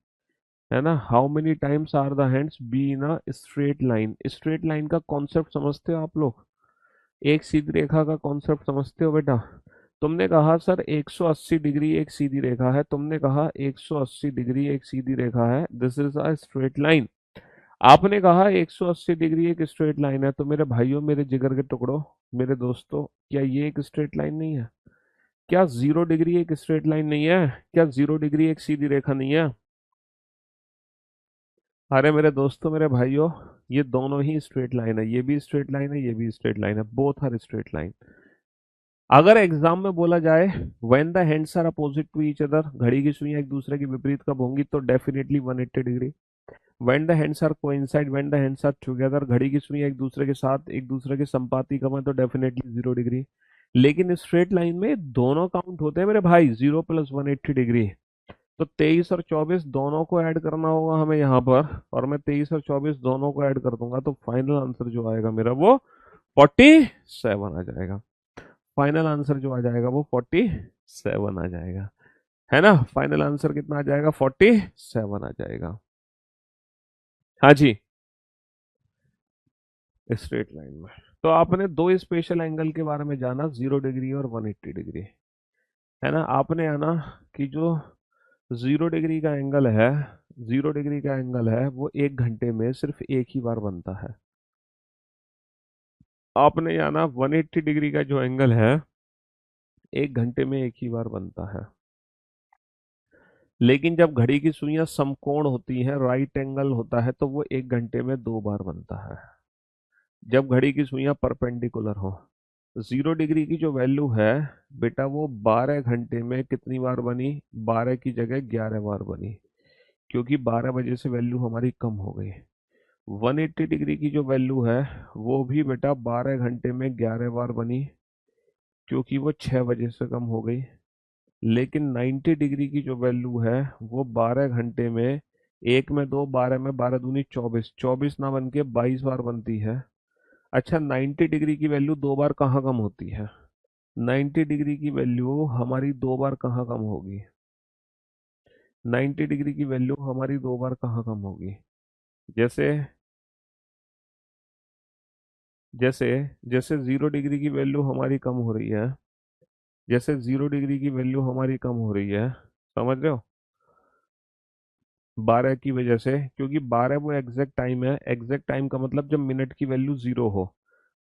है ना, how many times are the hands be in a straight line. Straight line का कॉन्सेप्ट समझते हो आप लोग? एक सीधी रेखा का कॉन्सेप्ट समझते हो बेटा? तुमने कहा सर 180 डिग्री एक सीधी रेखा है, तुमने कहा 180 डिग्री एक सीधी रेखा है, this is a straight line. आपने कहा 180 डिग्री एक स्ट्रेट लाइन है, तो मेरे भाइयों, मेरे जिगर के टुकड़ों, मेरे दोस्तों, क्या ये एक स्ट्रेट लाइन नहीं है? क्या 0 डिग्री एक स्ट्रेट लाइन नहीं है? क्या 0 डिग्री एक सीधी रेखा नहीं है? अरे मेरे दोस्तों, मेरे भाइयों, ये दोनों ही स्ट्रेट लाइन है, ये भी स्ट्रेट लाइन है, ये भी स्ट्रेट लाइन है, बोथ आर स्ट्रेट लाइन। अगर एग्जाम में बोला जाए when the hands are opposite to each other, घड़ी की सुइयां एक दूसरे के विपरीत कब होंगी, तो definitely 180 degree. When the hands are coincide, when the hands are together, घड़ी की सुइयां एक दूसरे के साथ एक दूसरे के संपाती कब है, तो डेफिनेटली 0 डिग्री। लेकिन स्ट्रेट लाइन में दोनों काउंट होते हैं मेरे भाई, 0 + 180 डिग्री। तो 23 और 24 दोनों को ऐड करना होगा हमें यहाँ पर, और मैं 23 और 24 दोनों को ऐड कर दूंगा, तो फाइनल आंसर जो आएगा मेरा वो 47 आ जाएगा। फाइनल आंसर जो आ जाएगा वो 47 आ जाएगा। है ना, फाइनल आंसर कितना आ जाएगा? 47 आ जाएगा। हाँ जी। स्ट्रेट लाइन में। तो आपने दो स्पेशल एंगल के बारे में जाना, 0 डिग्री और 180 डिग्री, है ना। आपने आना कि जो 0 डिग्री का एंगल है, 0 डिग्री का एंगल है वो 1 घंटे में सिर्फ एक ही बार बनता है। आपने जाना 180 डिग्री का जो एंगल है 1 घंटे में एक ही बार बनता है। लेकिन जब घड़ी की सुइयां समकोण होती हैं, राइट एंगल होता है, तो वो 1 घंटे में 2 बार बनता है। जब घड़ी की सुइयां परपेंडिकुलर हो, 0 डिग्री की जो वैल्यू है बेटा वो 12 घंटे में कितनी बार बनी, 12 की जगह 11 बार बनी, क्योंकि 12 बजे से वैल्यू हमारी कम हो गई। 180 डिग्री की जो वैल्यू है वो भी बेटा 12 घंटे में 11 बार बनी, क्योंकि वो 6 बजे से कम हो गई। लेकिन 90 डिग्री की जो वैल्यू है वो 12 घंटे में, एक में दो, 12 में 12 दूनी 24, 24 ना बन के 22 बार बनती है। अच्छा, 90 डिग्री की वैल्यू 2 बार कहाँ कम होती है? 90 डिग्री की वैल्यू हमारी 2 बार कहाँ कम होगी? 90 डिग्री की वैल्यू हमारी 2 बार कहाँ कम होगी? जैसे जैसे जैसे 0 डिग्री की वैल्यू हमारी कम हो रही है, जैसे 0 डिग्री की वैल्यू हमारी कम हो रही है, समझ रहे हो? 12 की वजह से, क्योंकि 12 वो एग्जैक्ट टाइम है। एग्जैक्ट टाइम का मतलब जब मिनट की वैल्यू 0 हो।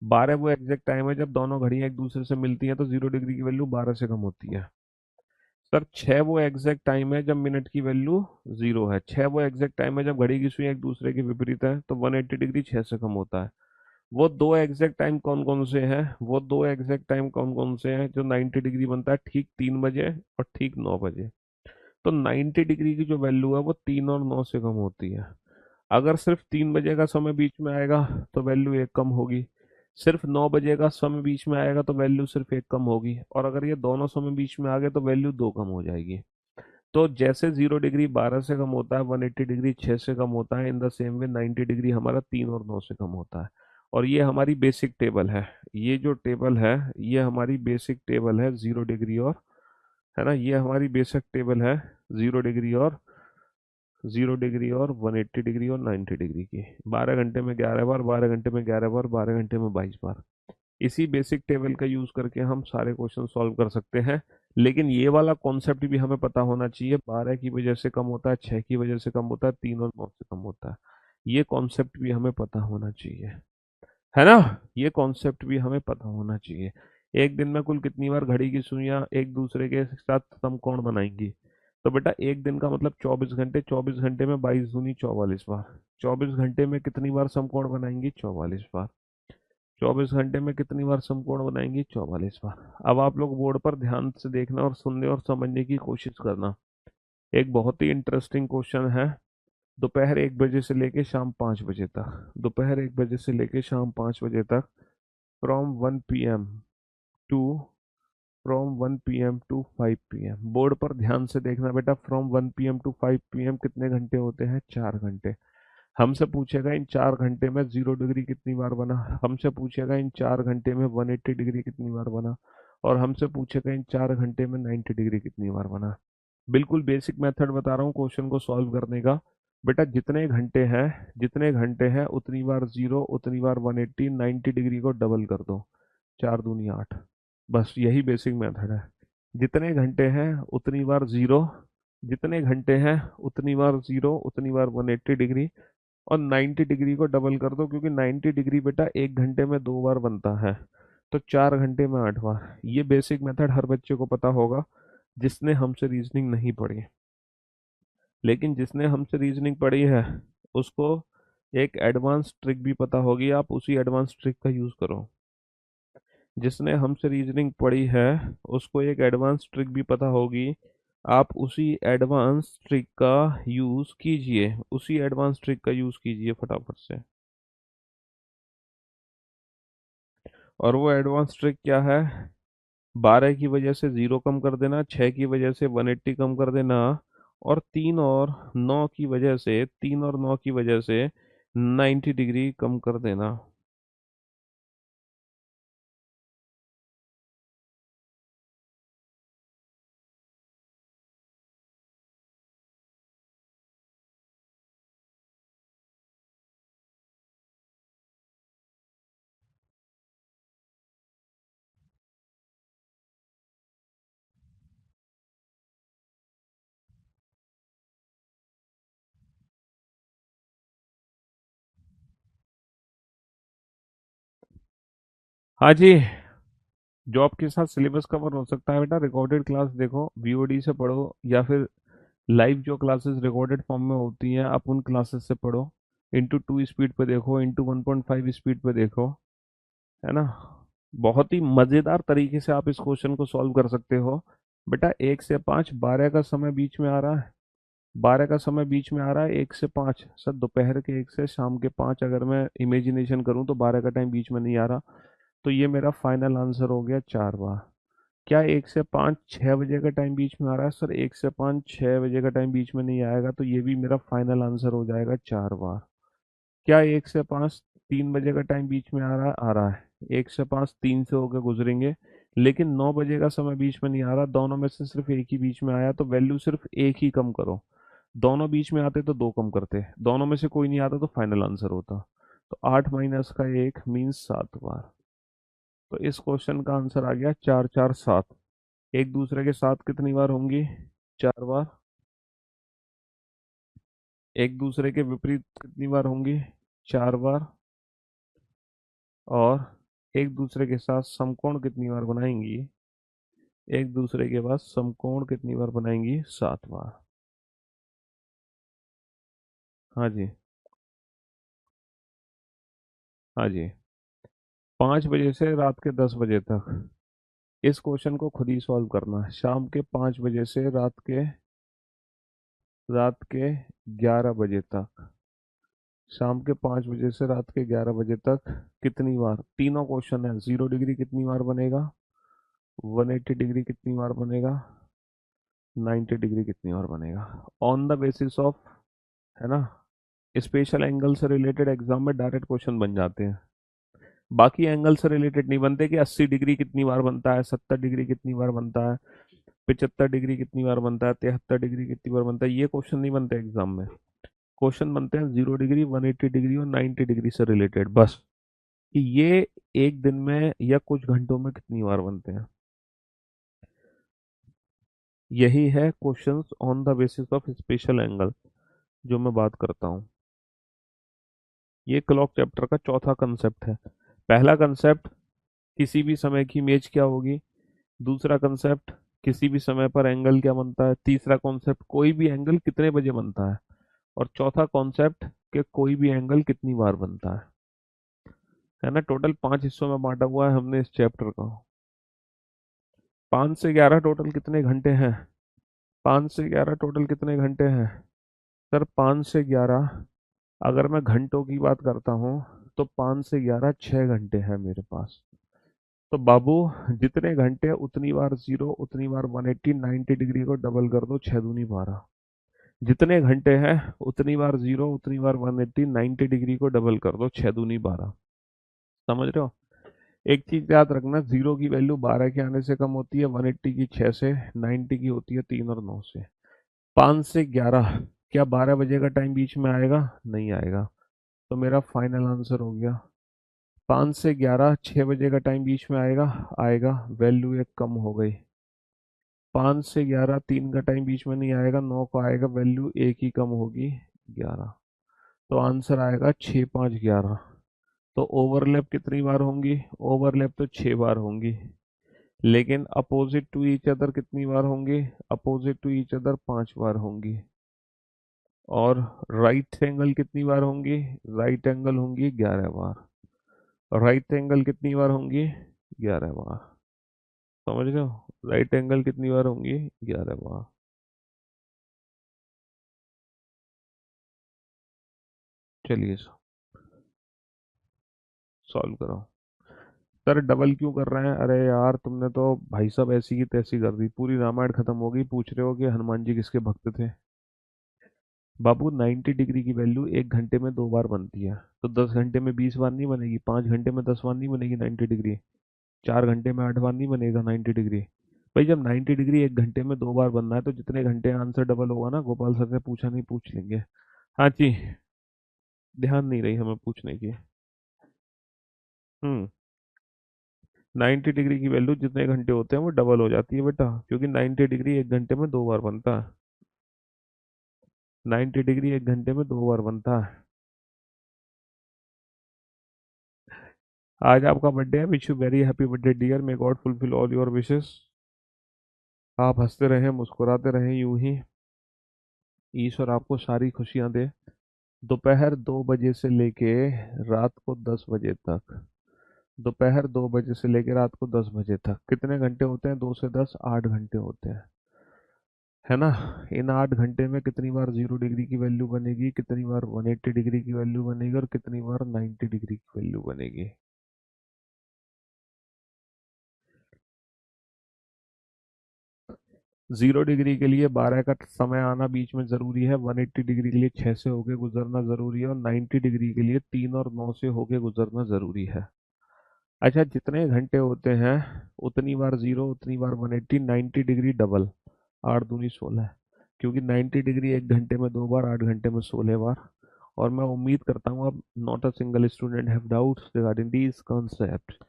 12 वो एग्जैक्ट टाइम है जब दोनों घड़ियां एक दूसरे से मिलती हैं, तो 0 डिग्री की वैल्यू 12 से कम होती है। सर 6 वो एग्जैक्ट टाइम है जब मिनट की वैल्यू 0 है। 6 वो एग्जैक्ट टाइम है जब घड़ी की सुई एक दूसरे के विपरीत है, तो 180 डिग्री 6 से कम होता है। वो दो एग्जैक्ट टाइम कौन कौन से हैं? वो दो एग्जैक्ट टाइम कौन कौन से हैं जो 90 डिग्री बनता है? ठीक 3 बजे और ठीक 9 बजे। तो 90 डिग्री की जो वैल्यू है वो 3 और 9 से कम होती है। अगर सिर्फ 3 बजे का समय बीच में आएगा तो वैल्यू एक कम होगी। सिर्फ 9 बजे का समय बीच में आएगा तो वैल्यू सिर्फ एक कम होगी। और अगर ये दोनों समय बीच में आ गए तो वैल्यू दो कम हो जाएगी। तो जैसे 0 डिग्री 12 से कम होता है, 180 डिग्री 6 से कम होता है, in the same way 90 degree हमारा 3 और 9 से कम होता है। और ये हमारी बेसिक टेबल है। ये जो टेबल है ये हमारी बेसिक टेबल है 0 डिग्री और, है ना, ये हमारी बेसिक टेबल है 0 डिग्री और 180 डिग्री और 90 डिग्री की। 12 घंटे में 11 बार, 12 घंटे में 11 बार, 12 घंटे में 22 बार। इसी बेसिक टेबल का यूज करके हम सारे क्वेश्चन सॉल्व कर सकते हैं। लेकिन ये वाला कॉन्सेप्ट भी हमें पता होना चाहिए, 12 की वजह से कम होता है, 6 की वजह से कम होता है, 3 और 9 से कम होता है। ये कॉन्सेप्ट भी हमें पता होना चाहिए, है ना। ये कॉन्सेप्ट भी हमें पता होना चाहिए। एक दिन में कुल कितनी बार घड़ी की सुइयां एक दूसरे के साथ समकोण बनाएंगी? तो बेटा एक दिन का मतलब 24 घंटे, 24 घंटे में 22 दूनी 44 बार। 24 घंटे में कितनी बार समकोण बनाएंगी? 44 बार। 24 घंटे में कितनी बार समकोण बनाएंगी? 44 बार। अब आप लोग बोर्ड पर ध्यान से देखना और सुनने और समझने की कोशिश करना। एक बहुत ही इंटरेस्टिंग क्वेश्चन है। दोपहर 1 बजे से लेके शाम 5 बजे तक, दोपहर 1 बजे से लेके शाम 5 बजे तक, from 1 p.m. To from 1 p.m. To 5 p.m. Board पर ध्यान से देखना बेटा। फ्रॉम 1 p.m. To 5 p.m. कितने घंटे होते हैं? 4 घंटे। हमसे पूछेगा इन 4 घंटे में 0 डिग्री कितनी बार बना, हमसे पूछेगा इन 4 घंटे में 180 डिग्री कितनी बार बना, और हमसे पूछेगा इन 4 घंटे में 90 डिग्री कितनी बार बना। बिल्कुल बेसिक मेथड बता रहा हूँ क्वेश्चन को सॉल्व करने का। बेटा जितने घंटे हैं उतनी बार 0, उतनी बार 180, 90 डिग्री को डबल कर दो, 4 दूनी 8। बस यही बेसिक मेथड है। जितने घंटे हैं उतनी बार 0, जितने घंटे हैं उतनी बार 0, उतनी बार 180 डिग्री, और 90 डिग्री को डबल कर दो, क्योंकि 90 डिग्री बेटा 1 घंटे में 2 बार बनता है। तो 4 घंटे में 8 बार। ये बेसिक मेथड हर बच्चे को पता होगा जिसने हमसे रीजनिंग नहीं पढ़ी। लेकिन जिसने हमसे रीजनिंग पढ़ी है उसको एक एडवांस ट्रिक भी पता होगी, आप उसी एडवांस ट्रिक का यूज़ करो। जिसने हमसे रीजनिंग पढ़ी है उसको एक एडवांस ट्रिक भी पता होगी, आप उसी एडवांस ट्रिक का यूज़ कीजिए, उसी एडवांस ट्रिक का यूज़ कीजिए फटाफट से। और वो एडवांस ट्रिक क्या है? 12 की वजह से 0 कम कर देना, 6 की वजह से 180 कम कर देना, और 3 और 9 की वजह से 90 डिग्री कम कर देना। हाँ जी। जॉब के साथ सिलेबस कवर हो सकता है बेटा, रिकॉर्डेड क्लास देखो, वीओडी से पढ़ो, या फिर लाइव जो क्लासेस रिकॉर्डेड फॉर्म में होती हैं आप उन क्लासेस से पढ़ो। इंटू टू स्पीड पे देखो, इंटू 1.5 स्पीड पे देखो, है ना। बहुत ही मज़ेदार तरीके से आप इस क्वेश्चन को सॉल्व कर सकते हो। बेटा 1 से 5, 12 का समय बीच में आ रहा है। 12 का समय बीच में आ रहा है, 1 से 5 सर, दोपहर के 1 से शाम के 5, अगर मैं इमेजिनेशन करूं तो 12 का टाइम बीच में नहीं आ रहा। तो ये मेरा फाइनल आंसर हो गया 4 बार। क्या 1 से 5 6 बजे का टाइम बीच में आ रहा है? सर 1 से 5 6 बजे का टाइम बीच में नहीं आएगा, तो ये भी मेरा फाइनल आंसर हो जाएगा 4 बार। क्या 1 से 5 3 बजे का टाइम बीच में आ रहा है? 1 से 5 3 से होकर गुजरेंगे, लेकिन 9 बजे का समय बीच में नहीं आ रहा। दोनों में से सिर्फ एक ही बीच में आया, तो वैल्यू सिर्फ एक ही कम करो। दोनों बीच में आते तो दो कम करते, दोनों में से कोई नहीं आता तो फाइनल आंसर होता। तो 8 - का 1 मीन्स 7 बार। तो इस क्वेश्चन का आंसर आ गया 4 4 7। एक दूसरे के साथ कितनी बार होंगी? 4 बार। एक दूसरे के विपरीत कितनी बार होंगी? 4 बार। और एक दूसरे के साथ समकोण कितनी बार बनाएंगी? एक दूसरे के पास समकोण कितनी बार बनाएंगी? 7 बार। हाँ जी। हाँ जी। 5 बजे से रात के 10 बजे तक, इस क्वेश्चन को खुद ही सॉल्व करना है। शाम के 5 बजे से रात के 11 बजे तक, शाम के 5 बजे से रात के 11 बजे तक कितनी बार? तीनों क्वेश्चन है। 0 डिग्री कितनी बार बनेगा? 180 डिग्री कितनी बार बनेगा? 90 डिग्री कितनी बार बनेगा? ऑन द बेसिस ऑफ, है ना, स्पेशल एंगल से रिलेटेड एग्जाम में डायरेक्ट क्वेश्चन बन जाते हैं। बाकी एंगल से रिलेटेड नहीं बनते कि 80 डिग्री कितनी बार बनता है, 70 डिग्री कितनी बार बनता है, 75 डिग्री कितनी बार बनता है, 73 डिग्री कितनी बार बनता है। ये क्वेश्चन नहीं बनते एग्जाम में। क्वेश्चन बनते हैं 0 डिग्री, 180 डिग्री और 90 डिग्री से रिलेटेड, बस। कि ये एक दिन में या कुछ घंटों में कितनी बार बनते हैं। यही है questions on the basis of special angle जो मैं बात करता हूँ। ये क्लॉक चैप्टर का चौथा कंसेप्ट है। पहला कंसेप्ट, किसी भी समय की इमेज क्या होगी। दूसरा कंसेप्ट, किसी भी समय पर एंगल क्या बनता है। तीसरा कॉन्सेप्ट, कोई भी एंगल कितने बजे बनता है। और चौथा कॉन्सेप्ट, कि कोई भी एंगल कितनी बार बनता है ना। टोटल 5 हिस्सों में बांटा हुआ है हमने इस चैप्टर को। 5 से 11 टोटल कितने घंटे हैं? 5 से 11 टोटल कितने घंटे हैं? सर 5 से 11, अगर मैं घंटों की बात करता हूँ तो 5 से 11 6 घंटे हैं मेरे पास। तो बाबू, जितने घंटे उतनी बार जीरो, उतनी बार 180, 90 डिग्री को डबल कर दो, 6 दूनी 12। जितने घंटे हैं उतनी बार जीरो, उतनी बार 180, 90 डिग्री को डबल कर दो, 6 दूनी 12। समझ रहे हो? एक चीज याद रखना, जीरो की वैल्यू 12 के आने से कम होती है, 180 की 6 से, 90 की होती है 3 और 9 से। 5 से 11, क्या 12 बजे का टाइम बीच में आएगा? नहीं आएगा। तो मेरा फाइनल आंसर हो गया 5 से 11, 6 बजे का टाइम बीच में आएगा? आएगा। वैल्यू एक कम हो गई। 5 से 11, 3 का टाइम बीच में नहीं आएगा, 9 का आएगा, वैल्यू एक ही कम होगी, 11। तो आंसर आएगा 6 5 11। तो ओवरलैप कितनी बार होंगी? ओवरलैप तो 6 बार होंगी। लेकिन अपोजिट टू ईच अदर कितनी बार होंगी? अपोजिट टू ईच अदर 5 बार होंगी। और राइट एंगल कितनी बार होंगी? राइट एंगल होंगी 11 बार। राइट एंगल कितनी बार होंगी? 11 बार। समझ रहे हो? राइट एंगल कितनी बार होंगी? 11 बार। चलिए सॉल्व करो। सर डबल क्यों कर रहे हैं? अरे यार, तुमने तो भाई साहब ऐसी की तैसी कर दी, पूरी रामायण खत्म हो गई। पूछ रहे हो कि हनुमान जी किसके भक्त थे। बाबू 90 डिग्री की वैल्यू 1 घंटे में 2 बार बनती है, तो 10 घंटे में 20 बार नहीं बनेगी, 5 घंटे में 10 बार नहीं बनेगी 90 डिग्री, 4 घंटे में 8 बार नहीं बनेगा 90 डिग्री। भाई जब 90 डिग्री 1 घंटे में 2 बार बनना है तो जितने घंटे आंसर डबल होगा ना, गोपाल सर से पूछा नहीं, पूछ लेंगे। हाँ जी। ध्यान नहीं रही हमें पूछने की। 90 डिग्री की वैल्यू जितने घंटे होते हैं वो डबल हो जाती है बेटा, क्योंकि 90 डिग्री 1 घंटे में 2 बार बनता है। 90 डिग्री 1 घंटे में 2 बार बनता है। आज आपका बर्थडे है, wish you very happy birthday dear, may God fulfil all your wishes. आप हंसते रहें, मुस्कुराते रहें, यूं ही ईश्वर आपको सारी खुशियां दे। दोपहर 2 बजे से लेके रात को 10 बजे तक, दोपहर 2 बजे से लेके रात को 10 बजे तक कितने घंटे होते हैं? 2 से 10, 8 घंटे होते हैं, है ना। इन 8 घंटे में कितनी बार 0 डिग्री की वैल्यू बनेगी, कितनी बार 180 डिग्री की वैल्यू बनेगी, और कितनी बार 90 डिग्री की वैल्यू बनेगी? 0 डिग्री के लिए 12 का समय आना बीच में जरूरी है, 180 डिग्री के लिए 6 से होके गुजरना जरूरी है, और 90 डिग्री के लिए 3 और 9 से होके गुजरना जरूरी है। अच्छा, जितने घंटे होते हैं उतनी बार 0, उतनी बार 180, 90 डिग्री डबल, 8 दूनी 16, क्योंकि 90 डिग्री 1 घंटे में 2 बार, 8 घंटे में 16 बार। और मैं उम्मीद करता हूँ अब not a single student have doubts regarding these concept.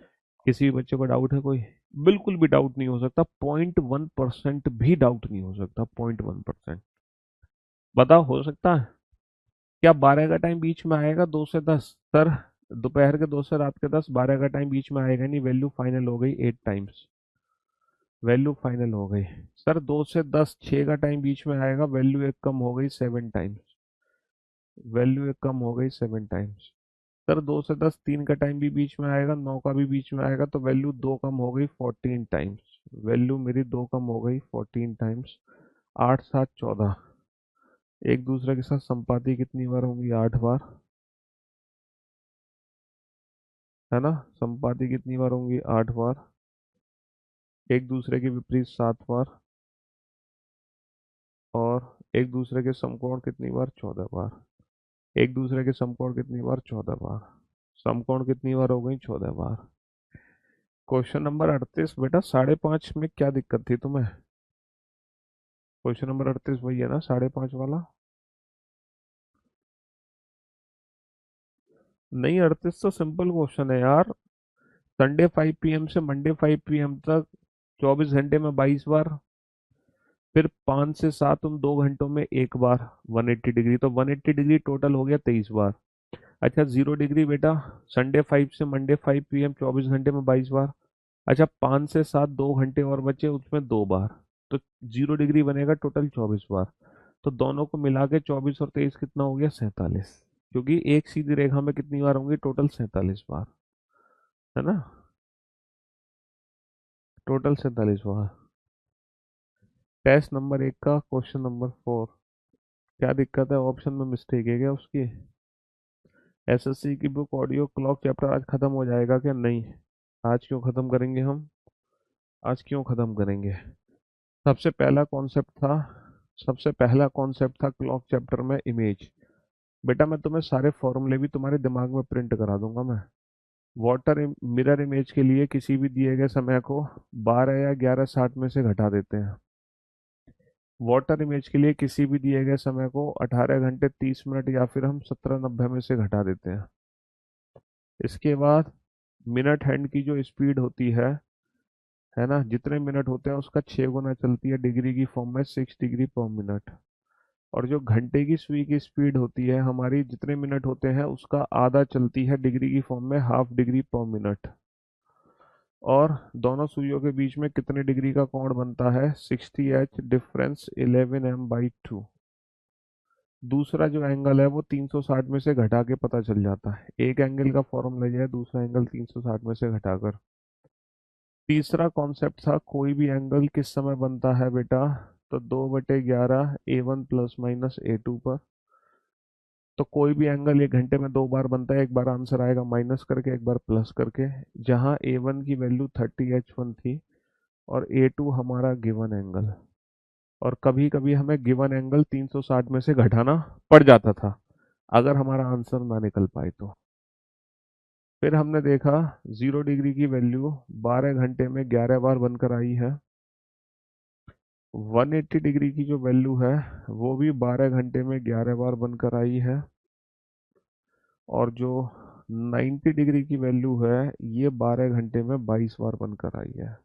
किसी भी बच्चे को डाउट है कोई? बिल्कुल भी डाउट नहीं हो सकता, 0.1% भी डाउट नहीं हो सकता, 0.1%। बताओ, हो सकता है क्या 12 का टाइम बीच में आएगा 2 से 10? सर, दोपहर के 2 से रात के 10, 12 का टाइम बीच में आएगा नहीं, वैल्यू फाइनल हो गई 8 टाइम्स, वैल्यू फाइनल हो गई। सर, 2 से 10, 6 का टाइम बीच में आएगा, वैल्यू एक कम हो गई 7 टाइम्स, वैल्यू एक कम हो गई 7 टाइम्स। सर, 2 से 10, 3 का टाइम भी बीच में आएगा, 9 का भी बीच में आएगा, तो वैल्यू दो कम हो गई 14 टाइम्स, वैल्यू मेरी दो कम हो गई 14 टाइम्स। 8 7 14, एक दूसरे के साथ संपाति कितनी बार होंगी? 8 बार, है ना। संपाति कितनी बार होंगी? 8 बार। एक दूसरे के विपरीत 7 बार, और एक दूसरे के समकोण कितनी बार? 14 बार। एक दूसरे के समकोण कितनी बार? 14 बार। समकोण कितनी बार हो गई? 14 बार। क्वेश्चन नंबर 38 बेटा, 5.5 में क्या दिक्कत थी तुम्हें? क्वेश्चन नंबर 38 वही है ना, 5.5 वाला? नहीं, 38 तो सिंपल क्वेश्चन है यार। संडे 5 PM से मंडे 5 PM तक 24 घंटे में 22 बार, फिर 5 से 7 उन 2 घंटों में एक बार 180 डिग्री, तो 180 डिग्री टोटल हो गया 23 बार। अच्छा, 0 डिग्री बेटा, संडे 5 से मंडे 5 PM 24 घंटे में 22 बार। अच्छा, 5 से 7 2 घंटे और बचे, उसमें 2 बार, तो 0 डिग्री बनेगा टोटल 24 बार। तो दोनों को मिला के 24 और 23 कितना हो गया? 47, क्योंकि एक सीधी रेखा में कितनी बार होंगी? टोटल 47 बार, है ना, टोटल 47 बार। टेस्ट नंबर 1 का क्वेश्चन नंबर 4, क्या दिक्कत है? ऑप्शन में मिस्टेक है क्या उसकी? एसएससी की बुक ऑडियो क्लॉक चैप्टर आज खत्म हो जाएगा क्या? नहीं। आज क्यों खत्म करेंगे हम? आज क्यों खत्म करेंगे? सबसे पहला कॉन्सेप्ट था, सबसे पहला कॉन्सेप्ट था क्लॉक चैप्टर में इमेज। बेटा, मैं तुम्हें सारे फॉर्मूले भी तुम्हारे दिमाग में प्रिंट करा दूंगा मैं। वाटर मिरर इमेज के लिए किसी भी दिए गए समय को 12 या 11:60 में से घटा देते हैं। वाटर इमेज के लिए किसी भी दिए गए समय को 18 घंटे 30 मिनट या फिर हम 17:90 में से घटा देते हैं। इसके बाद मिनट हैंड की जो स्पीड होती है ना, जितने मिनट होते हैं उसका 6 गुना चलती है डिग्री की फॉर्म में, 6 डिग्री पर मिनट। और जो घंटे की सुई की स्पीड होती है हमारी, जितने मिनट होते हैं उसका आधा चलती है डिग्री की फॉर्म में, ½ डिग्री पर मिनट। और दोनों सुइयों के बीच में कितने डिग्री का कोण बनता है? 60H difference 11m/2। दूसरा जो एंगल है वो 360 में से घटा के पता चल जाता है, एक एंगल का फॉर्मूला यह है, दूसरा एंगल 360 में से घटाकर। तीसरा कॉन्सेप्ट था, कोई भी एंगल किस समय बनता है बेटा? तो 2/11 A1 प्लस माइनस A2 पर। तो कोई भी एंगल 1 घंटे में 2 बार बनता है, एक बार आंसर आएगा माइनस करके, एक बार प्लस करके। जहाँ A1 की वैल्यू 30H1 थी, और A2 हमारा गिवन एंगल। और कभी कभी हमें गिवन एंगल 360 में से घटाना पड़ जाता था, अगर हमारा आंसर ना निकल पाए तो। फिर हमने देखा 0 डिग्री की वैल्यू 12 घंटे में 11 बार बनकर आई है। 180 डिग्री की जो वैल्यू है वो भी 12 घंटे में 11 बार बनकर आई है। और जो 90 डिग्री की वैल्यू है ये 12 घंटे में 22 बार बनकर आई है।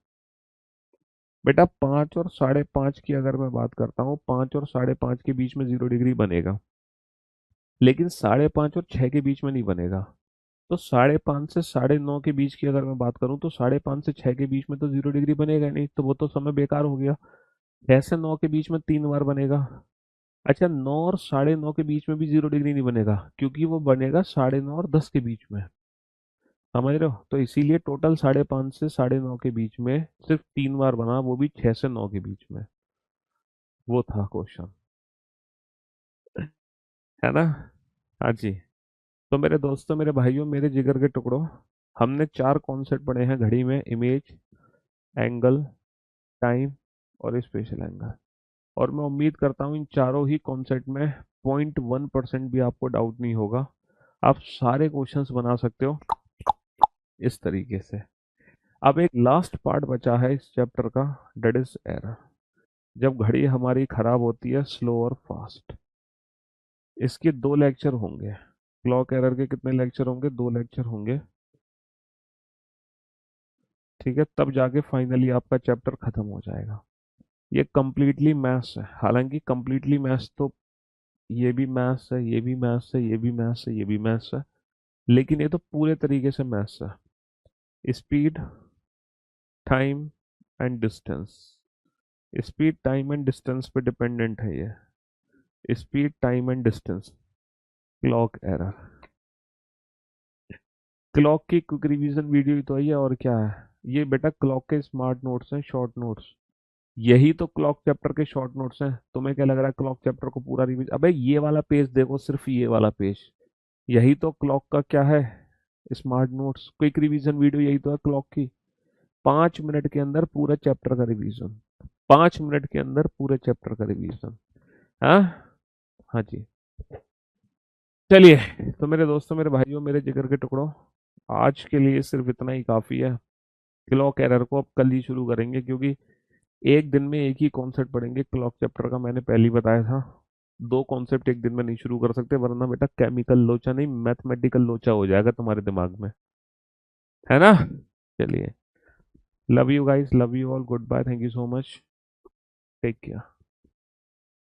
बेटा, 5 और 5.5 की अगर मैं बात करता हूँ, 5 और 5.5 के बीच में 0 डिग्री बनेगा, लेकिन 5.5 और 6 के बीच में नहीं बनेगा। तो 5.5 से 9.5 के बीच की अगर मैं बात करूं तो 5.5 से 6 के बीच में तो 0 डिग्री बनेगा ही नहीं, तो वो तो समय बेकार हो गया। 6 से 9 के बीच में 3 बार बनेगा। अच्छा, 9 और 9.5 के बीच में भी 0 डिग्री नहीं बनेगा, क्योंकि वो बनेगा 9.5 और 10 के बीच में। समझ रहे हो? तो इसीलिए टोटल 5.5 से 9.5 के बीच में सिर्फ 3 बार बना, वो भी 6 से 9 के बीच में। वो था क्वेश्चन, है ना? हाँ जी। तो मेरे दोस्तों, मेरे भाइयों, मेरे जिगर के टुकड़ों, हमने 4 कॉन्सेप्ट पढ़े हैं घड़ी में: इमेज, एंगल, टाइम और स्पेशल एंगल। और मैं उम्मीद करता हूँ इन चारों ही कॉन्सेप्ट में 0.1% भी आपको डाउट नहीं होगा। आप सारे क्वेश्चंस बना सकते हो इस तरीके से। अब एक लास्ट पार्ट बचा है इस चैप्टर का, डेट इज एरर। जब घड़ी हमारी खराब होती है, स्लो और फास्ट। इसके 2 लेक्चर होंगे। क्लॉक एरर के कितने लेक्चर होंगे? 2 लेक्चर होंगे। ठीक है, तब जाके फाइनली आपका चैप्टर खत्म हो जाएगा। ये कंप्लीटली मैथ्स है, हालांकि कंप्लीटली मैथ्स तो ये भी मैथ्स है, ये भी मैथ्स है, ये भी मैथ्स है, ये भी मैथ्स है, लेकिन ये तो पूरे तरीके से मैथ्स है। Speed, time and distance. Speed, time and distance पे डिपेंडेंट है ये। Speed, time and distance. Clock error. Clock की क्विक रिवीजन वीडियो ही तो है ये, और क्या है? ये बेटा क्लॉक के स्मार्ट नोट्स हैं, शॉर्ट नोट्स। यही तो क्लॉक चैप्टर के शॉर्ट नोट्स हैं। तुम्हें क्या लग रहा है क्लॉक चैप्टर को पूरा रिवीज? अबे ये वाला पेज देखो, सिर्फ ये वाला पेज, यही तो क्लॉक का क्या है, smart notes. Quick revision video यही तो है क्लॉक की। 5 मिनट के अंदर पूरे चैप्टर का रिवीजन। 5 मिनट के अंदर पूरे चैप्टर का रिवीजन। हाँ। हाँ जी। चलिए, तो मेरे दोस्तों, मेरे भाइयों, मेरे जिगर के टुकड़ों, आज के लिए सिर्फ इतना ही काफी है। क्लॉक एरर को अब कल ही शुरू करेंगे, क्योंकि एक दिन में एक ही कॉन्सेप्ट पढ़ेंगे क्लॉक चैप्टर का, मैंने पहले ही बताया था। 2 कॉन्सेप्ट एक दिन में नहीं शुरू कर सकते, वरना बेटा केमिकल लोचा नहीं, मैथमेटिकल लोचा हो जाएगा तुम्हारे दिमाग में, है ना? चलिए, love you guys, love you all, good bye, thank you so much, take care.